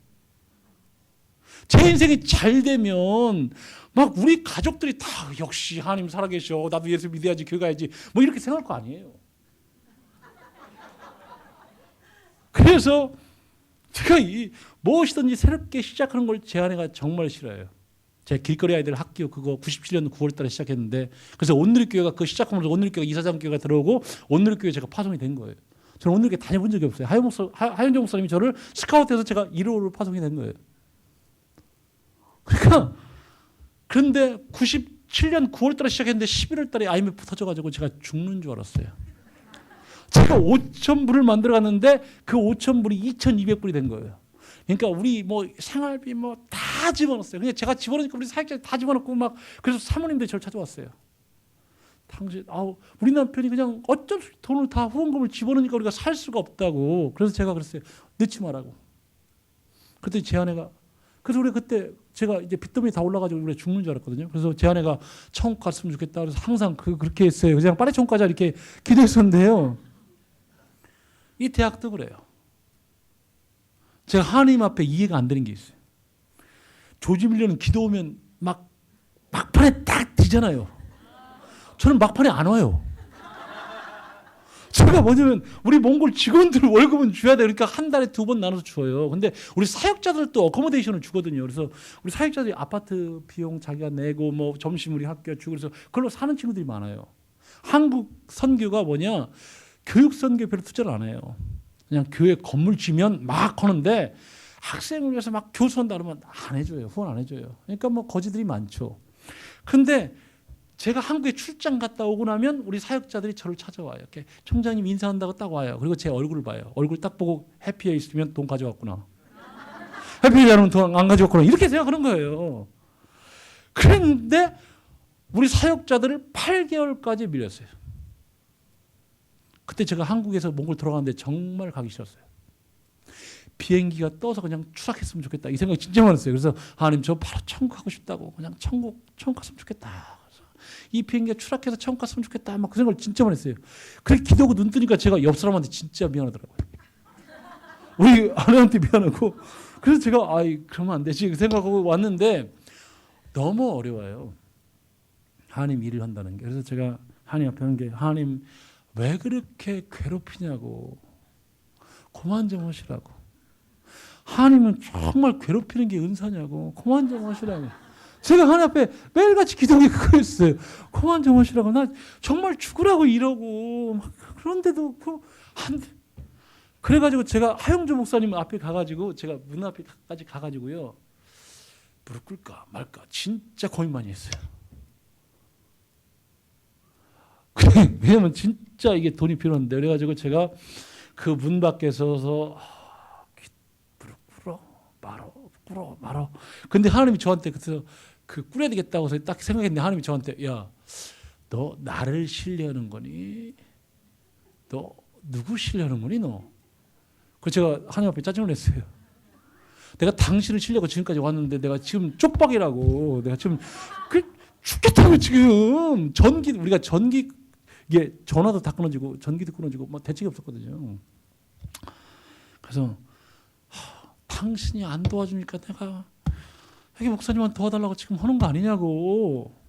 제 인생이 잘 되면 막 우리 가족들이 다 역시 하나님 살아계셔. 나도 예수 믿어야지, 교회 가야지. 뭐 이렇게 생각할 거 아니에요. 그래서 제가 무엇이든지 새롭게 시작하는 걸 제 아내가 정말 싫어해요. 제 길거리 아이들 학교 그거 97년 9월 달에 시작했는데 그래서 온누리교회가 그 시작하면서 온누리교회가 이사장교회가 들어오고 온누리교회 제가 파송이 된 거예요. 저는 온누리교회 다녀본 적이 없어요. 하영정 목사님이 저를 스카우트해서 제가 1호로 파송이 된 거예요. 그러니까 그런데 97년 9월 달에 시작했는데 11월 달에 IMF 터져가지고 제가 죽는 줄 알았어요. 제가 5,000불을 만들어 갔는데 그 5,000불이 2,200불이 된 거예요. 그러니까 우리 뭐 생활비 뭐 다 집어넣었어요. 그냥 제가 집어넣으니까 우리 사역자들 다 집어넣고 막 그래서 사모님들이 저를 찾아왔어요. 당신 우리 남편이 그냥 어쩔 수 없이 돈을 다 후원금을 집어넣으니까 우리가 살 수가 없다고. 그래서 제가 그랬어요. 넣지 말라고. 그때 제 아내가 그래서 우리 그때 제가 이제 빚더미 다 올라가지고 우리 죽는 줄 알았거든요. 그래서 제 아내가 천국 갔으면 좋겠다. 그래서 항상 그렇게 했어요. 그냥 빨리 천국 가자 이렇게 기도했었는데요. 이 대학도 그래요. 제가 하나님 앞에 이해가 안 되는 게 있어요. 조지 밀러는 기도 오면 막판에 딱 되잖아요. 저는 막판에 안 와요. 제가 뭐냐면 우리 몽골 직원들 월급은 줘야 돼. 그러니까 한 달에 2번 나눠서 줘요. 근데 우리 사역자들도 어코모데이션을 주거든요. 그래서 우리 사역자들이 아파트 비용 자기가 내고 뭐 점심 우리 학교 주고 그래서 그걸로 사는 친구들이 많아요. 한국 선교가 뭐냐? 교육 선교에 별로 투자를 안 해요. 그냥 교회 건물 지면 막 하는데 학생을 위해서 막 교수한다 그러면 안 해줘요. 후원 안 해줘요. 그러니까 뭐 거지들이 많죠. 근데 제가 한국에 출장 갔다 오고 나면 우리 사역자들이 저를 찾아와요. 이렇게 총장님 인사한다고 딱 와요. 그리고 제 얼굴을 봐요. 얼굴 딱 보고 해피해 있으면 돈 가져왔구나. 해피하지 않으면 돈 안 가져왔구나. 이렇게 생각하는 거예요. 그런데 우리 사역자들을 8개월까지 밀렸어요. 그때 제가 한국에서 몽골 돌아가는데 정말 가기 싫었어요. 비행기가 떠서 그냥 추락했으면 좋겠다. 이 생각이 진짜 많았어요. 그래서 하나님 저 바로 천국 가고 싶다고. 그냥 천국 갔으면 좋겠다. 그래서 이 비행기가 추락해서 천국 갔으면 좋겠다. 막 그 생각을 진짜 많이 했어요. 그렇게 기도하고 눈 뜨니까 제가 옆 사람한테 진짜 미안하더라고요. 우리 아내한테 미안하고. 그래서 제가 그러면 안 되지 생각하고 왔는데 너무 어려워요. 하나님 일을 한다는 게. 그래서 제가 하나님 앞에 하는 게 하나님 왜 그렇게 괴롭히냐고. 그만 좀 하시라고. 하나님은 정말 괴롭히는 게 은사냐고. 그만 좀 하시라고. 제가 하나님 앞에 매일같이 기도하는 게 그거였어요. 그만 좀 하시라고. 나 정말 죽으라고 이러고 막 그런데도 안 돼. 그래가지고 제가 하영조 목사님 앞에 가가지고 제가 문 앞에까지 가가지고요. 무릎 꿇을까 말까 진짜 고민 많이 했어요. 왜냐면 진짜 이게 돈이 필요한데 그래가지고 제가 그 문 밖에 서서 꿇어 말어. 근데 하나님이 저한테 그래서 꿇어야 되겠다고 해서 딱 생각했는데 하나님이 저한테 야, 너 나를 신뢰하는 거니? 너 누구 신뢰하는 거니 너? 그래서 제가 하나님 앞에 짜증을 냈어요. 내가 당신을 신뢰하고 지금까지 왔는데 내가 지금 쪽박이라고. 내가 지금 죽겠다고 지금. 우리가 이게 전화도 다 끊어지고 전기도 끊어지고 뭐 대책이 없었거든요. 그래서 당신이 안 도와주니까 내가 여기 목사님한테 도와달라고 지금 하는 거 아니냐고.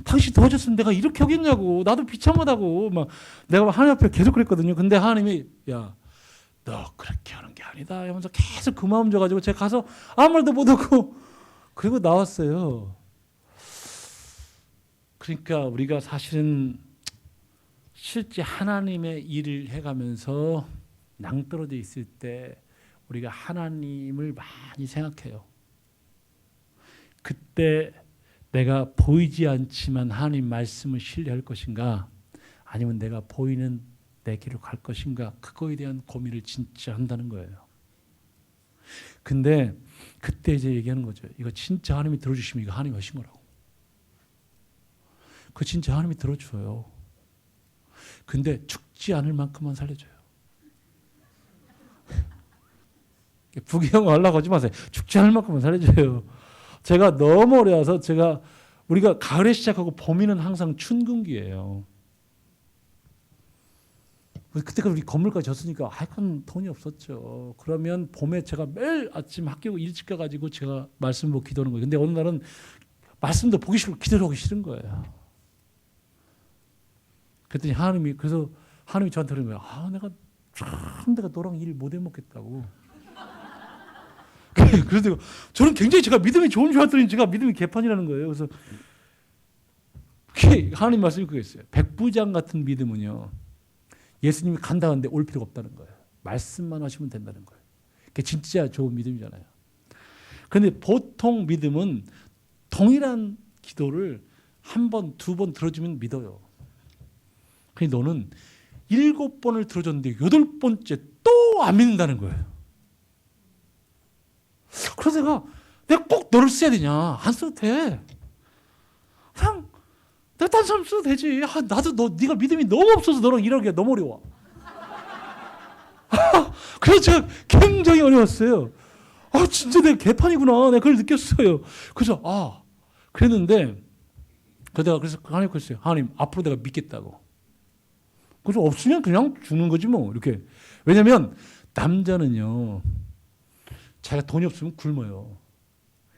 당신 도와줬으면 내가 이렇게 하겠냐고. 나도 비참하다고. 막 내가 하나님 앞에 계속 그랬거든요. 근데 하나님이 야, 너 그렇게 하는 게 아니다 하면서 계속 그 마음 줘가지고 제가 가서 아무 말도 못하고 그리고 나왔어요. 그러니까 우리가 사실은 실제 하나님의 일을 해가면서 낭떠러져 있을 때 우리가 하나님을 많이 생각해요. 그때 내가 보이지 않지만 하나님 말씀을 신뢰할 것인가, 아니면 내가 보이는 내 길을 갈 것인가, 그거에 대한 고민을 진짜 한다는 거예요. 근데 그때 이제 얘기하는 거죠. 이거 진짜 하나님이 들어주시면 이거 하나님이 하신 거라고. 그거 진짜 하나님이 들어줘요. 근데 죽지 않을 만큼만 살려줘요. 부귀영화 하려고 하지 마세요. 죽지 않을 만큼만 살려줘요. 제가 너무 어려워서 우리가 가을에 시작하고 봄이는 항상 춘근기예요. 그때까지 우리 건물까지 졌으니까 그건 돈이 없었죠. 그러면 봄에 제가 매일 아침 학교 일찍 가가지고 제가 말씀 보고 기도하는 거예요. 근데 어느 날은 말씀도 보기 싫고 기도를 하기 싫은 거예요. 그랬더니 하나님이 저한테 그러는 거예요. 내가 너랑 일 못 해먹겠다고. 그래서 저는 굉장히 제가 믿음이 좋은 줄 알았더니 제가 믿음이 개판이라는 거예요. 그래서 하나님 말씀이 그거였어요. 백부장 같은 믿음은요, 예수님이 간다는데 올 필요가 없다는 거예요. 말씀만 하시면 된다는 거예요. 그게 진짜 좋은 믿음이잖아요. 그런데 보통 믿음은 동일한 기도를 한 번, 두 번 들어주면 믿어요. 그런데 너는 7번을 들어줬는데 8번째 또 안 믿는다는 거예요. 그래서 내가 꼭 너를 써야 되냐? 안 써도 돼. 그냥 내가 딴 사람 써도 되지. 네가 믿음이 너무 없어서 너랑 일하기가 너무 어려워. 그래서 제가 굉장히 어려웠어요. 진짜 내가 개판이구나. 내가 그걸 느꼈어요. 그래서 그랬는데 그래서 하나님 그랬어요. 하나님 앞으로 내가 믿겠다고. 그래서 없으면 그냥 죽는 거지 뭐. 이렇게. 왜냐면 남자는요, 자기가 돈이 없으면 굶어요.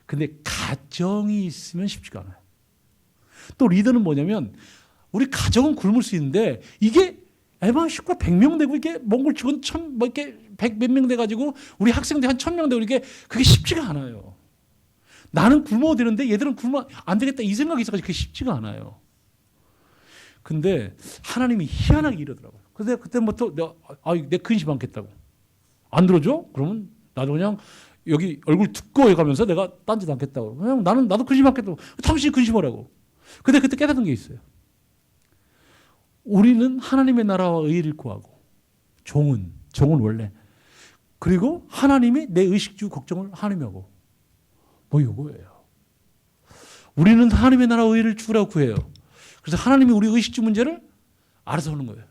근데 가정이 있으면 쉽지가 않아요. 또 리더는 뭐냐면 우리 가정은 굶을 수 있는데 이게 애만 식구가 100명 되고 이게 몽골 직원 이렇게 100 몇 명 돼가지고 우리 학생들 한 1000명 되고 그게 쉽지가 않아요. 나는 굶어야 되는데 얘들은 굶으면 안 되겠다 이 생각이 있어가지고 그게 쉽지가 않아요. 근데 하나님이 희한하게 이러더라고요. 그래서 내가 그때부터 내가 근심 않겠다고. 안 들어줘? 그러면 나도 그냥 여기 얼굴 두꺼워 가면서 내가 딴짓 않겠다고. 그냥 나도 근심 않겠다고. 당신이 근심하라고. 근데 그때 깨닫는 게 있어요. 우리는 하나님의 나라와 의를 구하고 종은 원래 그리고 하나님이 내 의식주 걱정을 하나님이 하고 뭐 이거예요. 우리는 하나님의 나라와 의를 주라고 구해요. 그래서 하나님이 우리 의식주 문제를 알아서 하는 거예요.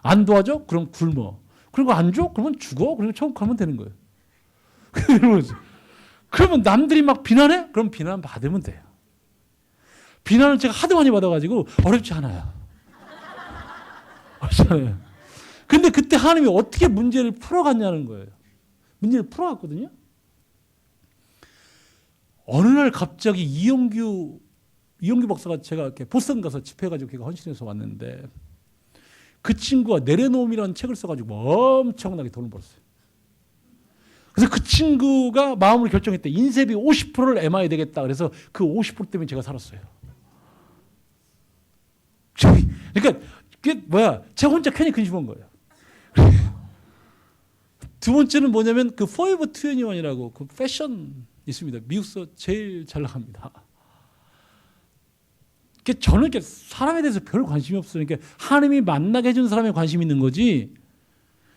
안 도와줘? 그럼 굶어. 그리고 안 줘? 그러면 죽어. 그리고 천국 가면 되는 거예요. 그러면 남들이 막 비난해? 그럼 비난 받으면 돼요. 비난을 제가 하도 많이 받아가지고 어렵지 않아요. 어렵지 않아요. 근데 그때 하나님이 어떻게 문제를 풀어갔냐는 거예요. 문제를 풀어갔거든요. 어느 날 갑자기 이용규 박사가 제가 이렇게 보스턴 가서 집회해가지고 걔가 헌신해서 왔는데 그 친구가 내려놓음이라는 책을 써가지고 엄청나게 돈을 벌었어요. 그래서 그 친구가 마음으로 결정했대. 인쇄비 50%를 MI 되겠다. 그래서 그 50% 때문에 제가 살았어요. 그러니까 그게 제가 혼자 괜히 근심한 거예요. 두 번째는 뭐냐면 그 포에버 21이라고 그 패션 있습니다. 미국에서 제일 잘 나갑니다. 저는 이렇게 사람에 대해서 별 관심이 없어요. 그러니까 하나님이 만나게 해준 사람에 관심이 있는 거지.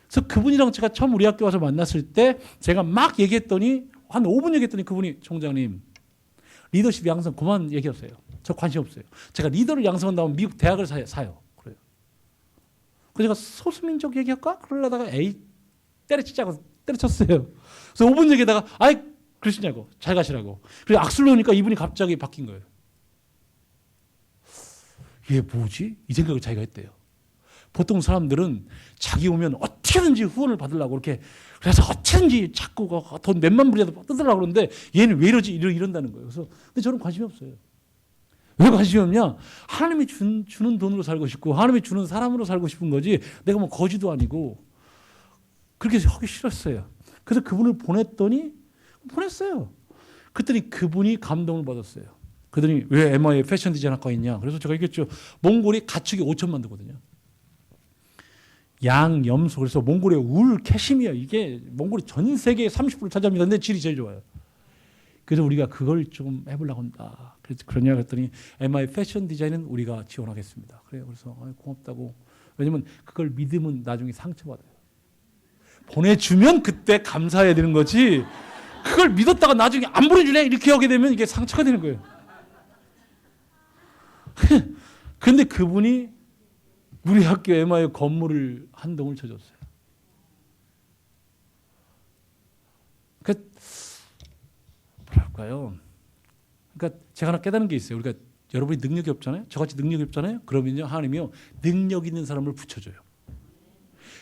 그래서 그분이랑 제가 처음 우리 학교 와서 만났을 때 제가 막 얘기했더니 한 5분 얘기했더니 그분이 총장님 리더십 양성 그만 얘기하세요. 저 관심 없어요. 제가 리더를 양성한다면 미국 대학을 사요. 그래요. 그래서 제가 소수민족 얘기할까? 그러려다가 때려쳤어요. 그래서 5분 얘기하다가 그러시냐고 잘 가시라고. 그래서 악수를 넣으니까 이분이 갑자기 바뀐 거예요. 얘 뭐지? 이 생각을 자기가 했대요. 보통 사람들은 자기 오면 어떻게든지 후원을 받으려고 이렇게 그래서 어떻게든지 자꾸 돈 몇만 불이라도 뜯으려고 그러는데 얘는 왜 이러지? 이런다는 거예요. 그래서 근데 저는 관심이 없어요. 왜 관심이 없냐? 하나님이 주는 돈으로 살고 싶고 하나님이 주는 사람으로 살고 싶은 거지 내가 뭐 거지도 아니고 그렇게 하기 싫었어요. 그래서 그분을 보냈어요. 그랬더니 그분이 감동을 받았어요. 그러더니 왜 MI에 패션 디자인 학과 있냐? 그래서 제가 얘기했죠. 몽골이 가축이 5천만 되거든요. 양, 염소, 그래서 몽골의 울, 캐시미어, 이게 몽골이 전 세계의 30%를 차지합니다. 근데 질이 제일 좋아요. 그래서 우리가 그걸 좀 해보려고 한다. 그래서 그러냐 그랬더니 MI 패션 디자인은 우리가 지원하겠습니다. 그래요. 그래서 고맙다고. 왜냐면 그걸 믿으면 나중에 상처받아요. 보내주면 그때 감사해야 되는 거지. 그걸 믿었다가 나중에 안 보내주네 이렇게 하게 되면 이게 상처가 되는 거예요. 근데 그분이 우리 학교 MI 건물을 한 동을 쳐줬어요. 뭐랄까요? 그러니까 제가 하나 깨달은 게 있어요. 우리가 여러분이 능력이 없잖아요. 저같이 능력이 없잖아요. 그러면요 하나님이요 능력 있는 사람을 붙여줘요.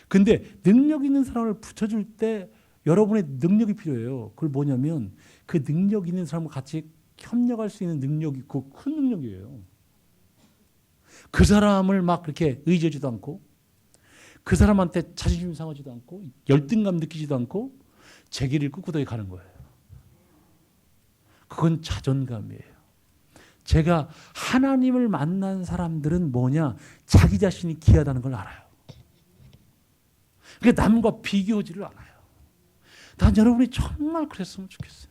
근데 능력 있는 사람을 붙여줄 때 여러분의 능력이 필요해요. 그걸 뭐냐면 그 능력 있는 사람과 같이 협력할 수 있는 능력이 그 큰 능력이에요. 그 사람을 막 그렇게 의지하지도 않고 그 사람한테 자존심 상하지도 않고 열등감 느끼지도 않고 제 길을 꿋꿋하게 가는 거예요. 그건 자존감이에요. 제가 하나님을 만난 사람들은 뭐냐? 자기 자신이 귀하다는 걸 알아요. 그러니까 남과 비교하지를 않아요. 난 여러분이 정말 그랬으면 좋겠어요.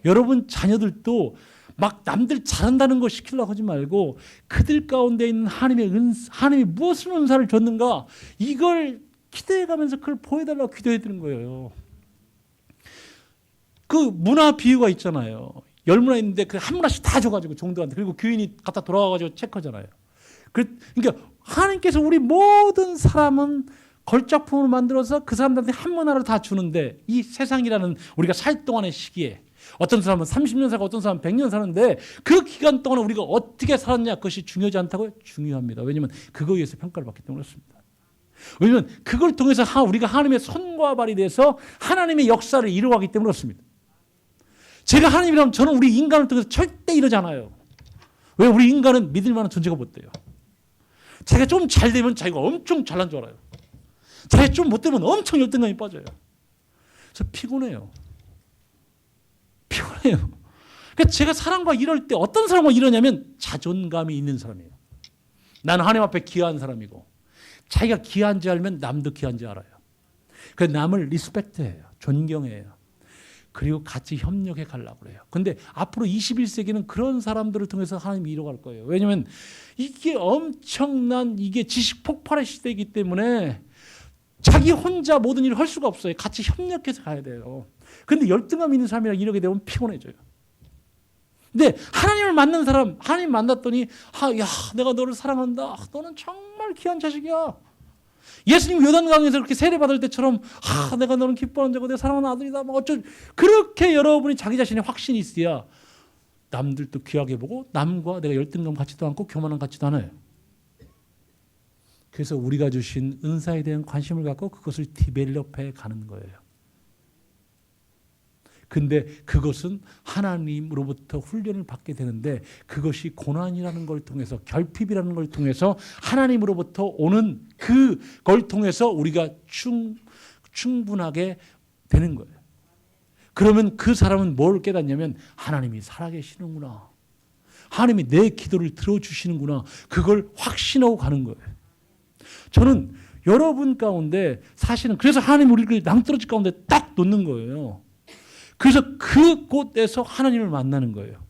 여러분 자녀들도 막 남들 잘한다는 거 시키려고 하지 말고 그들 가운데 있는 하나님이 무엇을 은사를 줬는가 이걸 기대해가면서 그걸 보여달라고 기도해 드리는 거예요. 그 문화 비유가 있잖아요. 10문화 있는데 그 한 문화씩 다 줘가지고 종들한테 그리고 교인이 갖다 돌아와가지고 체크하잖아요. 그러니까 하나님께서 우리 모든 사람은 걸작품을 만들어서 그 사람들한테 한 문화를 다 주는데 이 세상이라는 우리가 살 동안의 시기에 어떤 사람은 30년 살고 어떤 사람은 100년 사는데 그 기간 동안 우리가 어떻게 살았냐 그것이 중요하지 않다고요? 중요합니다. 왜냐하면 그거에 의해서 평가를 받기 때문에 그렇습니다. 왜냐하면 그걸 통해서 우리가 하나님의 손과 발이 돼서 하나님의 역사를 이루어가기 때문에 그렇습니다. 제가 하나님이라면 저는 우리 인간을 통해서 절대 이러지 않아요. 왜? 우리 인간은 믿을 만한 존재가 못 돼요. 자기가 좀 잘 되면 자기가 엄청 잘난 줄 알아요. 자기가 좀 못 되면 엄청 열등감이 빠져요. 그래서 피곤해요. 그러니까 제가 사람과 이럴 때 어떤 사람과 이러냐면 자존감이 있는 사람이에요. 나는 하나님 앞에 귀한 사람이고 자기가 귀한지 알면 남도 귀한지 알아요. 그 남을 리스펙트해요. 존경해요. 그리고 같이 협력해 가려고 그래요. 근데 앞으로 21세기는 그런 사람들을 통해서 하나님이 이뤄갈 거예요. 왜냐하면 이게 엄청난 이게 지식 폭발의 시대이기 때문에 자기 혼자 모든 일을 할 수가 없어요. 같이 협력해서 가야 돼요. 근데 열등감 있는 사람이랑 이러게 되면 피곤해져요. 근데 하나님을 만난 사람, 하나님 만났더니 야, 내가 너를 사랑한다. 너는 정말 귀한 자식이야. 예수님 요단강에서 그렇게 세례받을 때처럼 내가 너는 기뻐하는 자고 내 사랑하는 아들이다. 그렇게 여러분이 자기 자신의 확신이 있어야 남들도 귀하게 보고 남과 내가 열등감 갖지도 않고 교만함 갖지도 않아요. 그래서 우리가 주신 은사에 대한 관심을 갖고 그것을 디벨롭해 가는 거예요. 근데 그것은 하나님으로부터 훈련을 받게 되는데 그것이 고난이라는 걸 통해서 결핍이라는 걸 통해서 하나님으로부터 오는 그걸 통해서 우리가 충분하게 되는 거예요. 그러면 그 사람은 뭘 깨닫냐면 하나님이 살아계시는구나. 하나님이 내 기도를 들어주시는구나. 그걸 확신하고 가는 거예요. 저는 여러분 가운데 사실은 그래서 하나님 우리를 낭떠러지 가운데 딱 놓는 거예요. 그래서 그곳에서 하나님을 만나는 거예요.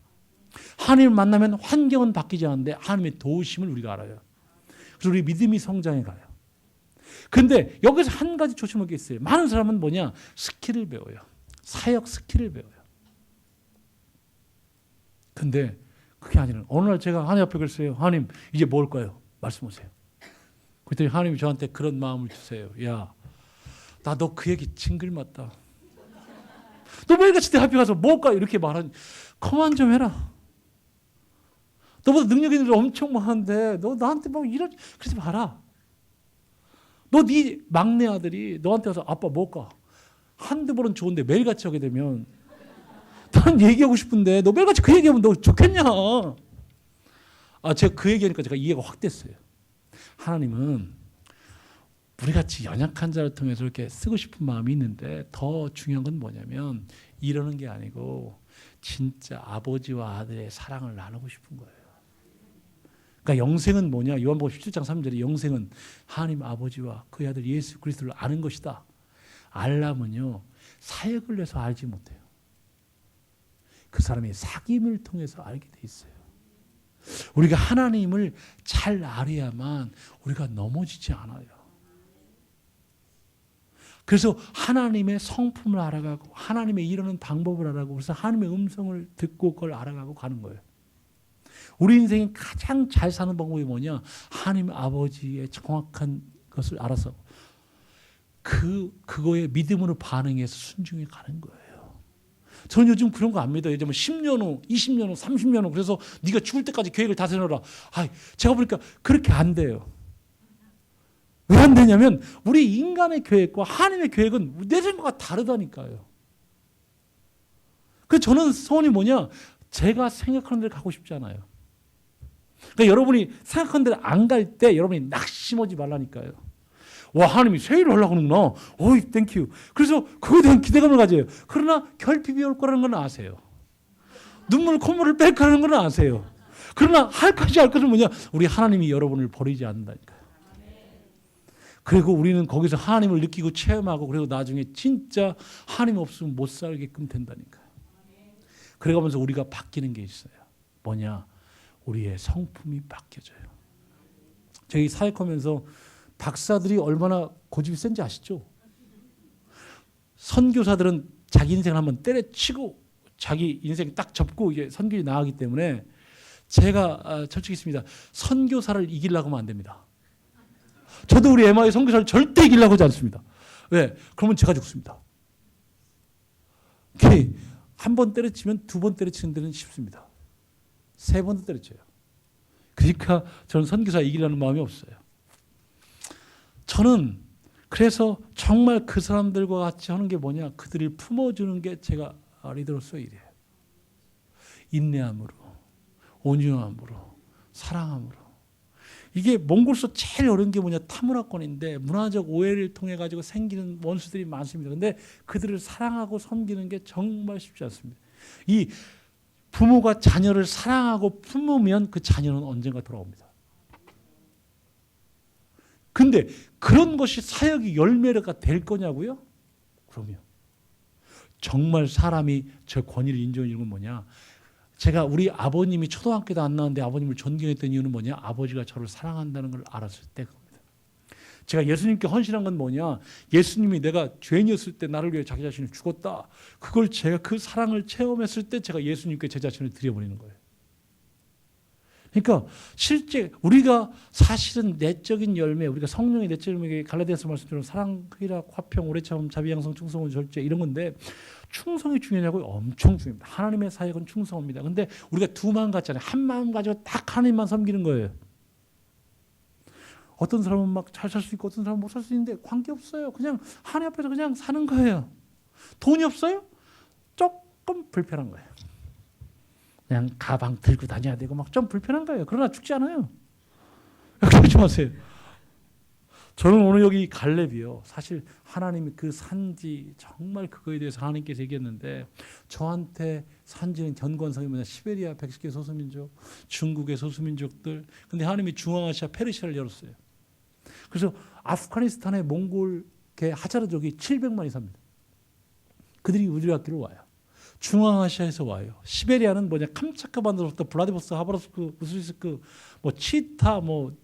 하나님을 만나면 환경은 바뀌지 않는데 하나님의 도우심을 우리가 알아요. 그래서 우리 믿음이 성장해 가요. 근데 여기서 한 가지 조심할 게 있어요. 많은 사람은 뭐냐? 스킬을 배워요. 사역 스킬을 배워요. 근데 그게 아니라 어느 날 제가 하나님 앞에 그랬어요. 하나님 이제 뭐 할까요? 말씀하세요. 그랬더니 하나님이 저한테 그런 마음을 주세요. 야, 나 너 그 얘기 징글맞다. 너 매일같이 내 앞에 가서 뭐 할까? 이렇게 말하니 그만 좀 해라. 너보다 능력 있는 애 엄청 많은데 너 나한테 막 그러지 마라. 너 네 막내 아들이 너한테 와서 아빠 뭐 할까? 한두 번은 좋은데 매일같이 하게 되면 난 얘기하고 싶은데 너 매일같이 그 얘기하면 너 좋겠냐? 제가 그 얘기하니까 제가 이해가 확 됐어요. 하나님은 우리같이 연약한 자를 통해서 이렇게 쓰고 싶은 마음이 있는데 더 중요한 건 뭐냐면 이러는 게 아니고 진짜 아버지와 아들의 사랑을 나누고 싶은 거예요. 그러니까 영생은 뭐냐? 요한복음 17장 3절에 영생은 하나님 아버지와 그의 아들 예수 그리스도를 아는 것이다. 알라면요, 사역을 해서 알지 못해요. 그 사람의 사귐을 통해서 알게 돼 있어요. 우리가 하나님을 잘 알아야만 우리가 넘어지지 않아요. 그래서 하나님의 성품을 알아가고 하나님의 이루는 방법을 알아가고 그래서 하나님의 음성을 듣고 그걸 알아가고 가는 거예요. 우리 인생이 가장 잘 사는 방법이 뭐냐? 하나님 아버지의 정확한 것을 알아서 그거에 믿음으로 반응해서 순종해 가는 거예요. 저는 요즘 그런 거 안 믿어요. 이제 뭐 10년 후, 20년 후, 30년 후 그래서 네가 죽을 때까지 계획을 다 세워라. 제가 보니까 그렇게 안 돼요. 왜 안 되냐면 우리 인간의 계획과 하나님의 계획은 내 생각과 다르다니까요. 그래서 저는 소원이 뭐냐? 제가 생각하는 대로 가고 싶지 않아요. 그러니까 여러분이 생각하는 대로 안 갈 때 여러분이 낙심하지 말라니까요. 와, 하나님이 새 일을 하려고 하는구나. 어이, 땡큐. 그래서 그거에 대한 기대감을 가져요. 그러나 결핍이 올 거라는 건 아세요. 눈물, 콧물을 뺄 거라는 건 아세요. 그러나 할 것은 뭐냐? 우리 하나님이 여러분을 버리지 않는다니까요. 그리고 우리는 거기서 하나님을 느끼고 체험하고 그리고 나중에 진짜 하나님 없으면 못 살게끔 된다니까요. 그래가면서 우리가 바뀌는 게 있어요. 뭐냐? 우리의 성품이 바뀌어져요. 저희 사역하면서 박사들이 얼마나 고집이 센지 아시죠? 선교사들은 자기 인생을 한번 때려치고 자기 인생 딱 접고 이제 선교에 나가기 때문에 제가 솔직히 있습니다. 선교사를 이기려고 하면 안 됩니다. 저도 우리 MI 선교사를 절대 이기려고 하지 않습니다. 왜? 그러면 제가 죽습니다. 한 번 때려치면 두 번 때려치는 데는 쉽습니다. 세 번도 때려쳐요. 그러니까 저는 선교사 이기려는 마음이 없어요. 저는 그래서 정말 그 사람들과 같이 하는 게 뭐냐? 그들을 품어주는 게 제가 리더로서의 일이에요. 인내함으로, 온유함으로, 사랑함으로. 이게 몽골서 제일 어려운 게 뭐냐? 타문화권인데 문화적 오해를 통해 가지고 생기는 원수들이 많습니다. 그런데 그들을 사랑하고 섬기는 게 정말 쉽지 않습니다. 이 부모가 자녀를 사랑하고 품으면 그 자녀는 언젠가 돌아옵니다. 근데 그런 것이 사역의 열매가 될 거냐고요? 그럼요. 정말 사람이 저 권위를 인정해 주는 건 뭐냐? 제가 우리 아버님이 초등학교도 안 나왔는데 아버님을 존경했던 이유는 뭐냐? 아버지가 저를 사랑한다는 걸 알았을 때 겁니다. 제가 예수님께 헌신한 건 뭐냐? 예수님이 내가 죄인이었을 때 나를 위해 자기 자신을 죽었다. 그걸 제가 그 사랑을 체험했을 때 제가 예수님께 제 자신을 드려버리는 거예요. 그러니까 실제 우리가 사실은 내적인 열매, 우리가 성령의 내적인 열매, 갈라디아서 말씀처럼 사랑, 희락, 화평, 오래참, 자비, 양성, 충성은 절제 이런 건데 충성이 중요하냐고요? 엄청 중요합니다. 하나님의 사역은 충성입니다. 근데 우리가 두 마음 같잖아요. 한 마음 가지고 딱 하나님만 섬기는 거예요. 어떤 사람은 막 잘 살 수 있고 어떤 사람은 못 살 수 있는데 관계없어요. 그냥 하나님 앞에서 그냥 사는 거예요. 돈이 없어요? 조금 불편한 거예요. 그냥 가방 들고 다녀야 되고 막 좀 불편한 거예요. 그러나 죽지 않아요. 그러지 마세요. 저는 오늘 여기 갈렙이요. 사실 하나님이 그 산지 정말 그거에 대해서 하나님께서 얘기했는데 저한테 산지는 견권성이 뭐냐? 시베리아 110개 소수민족, 중국의 소수민족들. 근데 하나님이 중앙아시아 페르시아를 열었어요. 그래서 아프가니스탄의 몽골계 하자르족이 700만이 삽니다. 그들이 우리나라로 와요. 중앙아시아에서 와요. 시베리아는 뭐냐? 캄차카 반도부터 블라디보스토크, 하바rov스크, 우스리스크, 뭐 치타, 뭐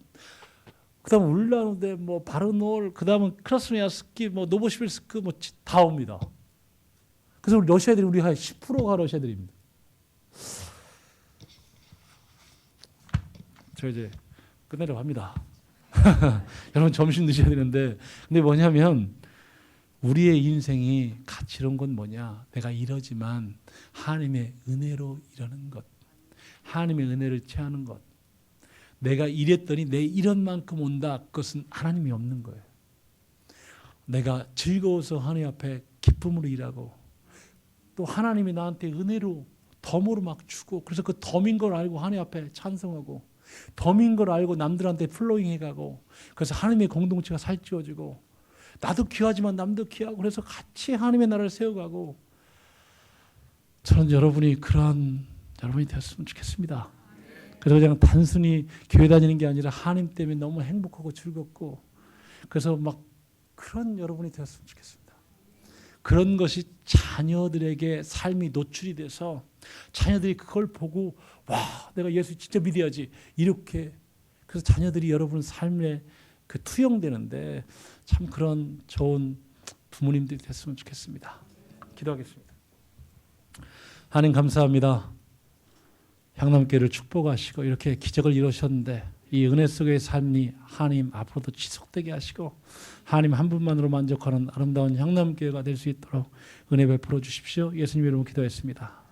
그다음 울라노데, 뭐 바르놀, 그다음은 크라스노야스키, 뭐 노보시빌스크, 뭐 다 옵니다. 그래서 우리 러시아들이 우리 한 10%가 러시아들입니다. 저 이제 끝내려고 합니다. 여러분 점심 드셔야 되는데, 근데 뭐냐면 우리의 인생이 가치로운 건 뭐냐? 내가 이러지만 하나님의 은혜로 이러는 것, 하나님의 은혜를 취하는 것. 내가 이랬더니 내 이런 만큼 온다. 그것은 하나님이 없는 거예요. 내가 즐거워서 하나님 앞에 기쁨으로 일하고 또 하나님이 나한테 은혜로 덤으로 막 주고 그래서 그 덤인 걸 알고 하나님 앞에 찬송하고 덤인 걸 알고 남들한테 플로잉 해가고 그래서 하나님의 공동체가 살찌워지고 나도 귀하지만 남도 귀하고 그래서 같이 하나님의 나라를 세워가고 저는 여러분이 그런 여러분이 되었으면 좋겠습니다. 그래서 그냥 단순히 교회 다니는 게 아니라 하나님 때문에 너무 행복하고 즐겁고 그래서 막 그런 여러분이 되었으면 좋겠습니다. 그런 것이 자녀들에게 삶이 노출이 돼서 자녀들이 그걸 보고 와 내가 예수 진짜 믿어야지 이렇게 그래서 자녀들이 여러분 삶에 그 투영되는데 참 그런 좋은 부모님들이 됐으면 좋겠습니다. 기도하겠습니다. 하나님 감사합니다. 향남교회를 축복하시고 이렇게 기적을 이루셨는데 이 은혜 속의 삶이 하나님 앞으로도 지속되게 하시고 하나님 한 분만으로 만족하는 아름다운 향남교회가 될 수 있도록 은혜 베풀어 주십시오. 예수님 이름으로 기도했습니다.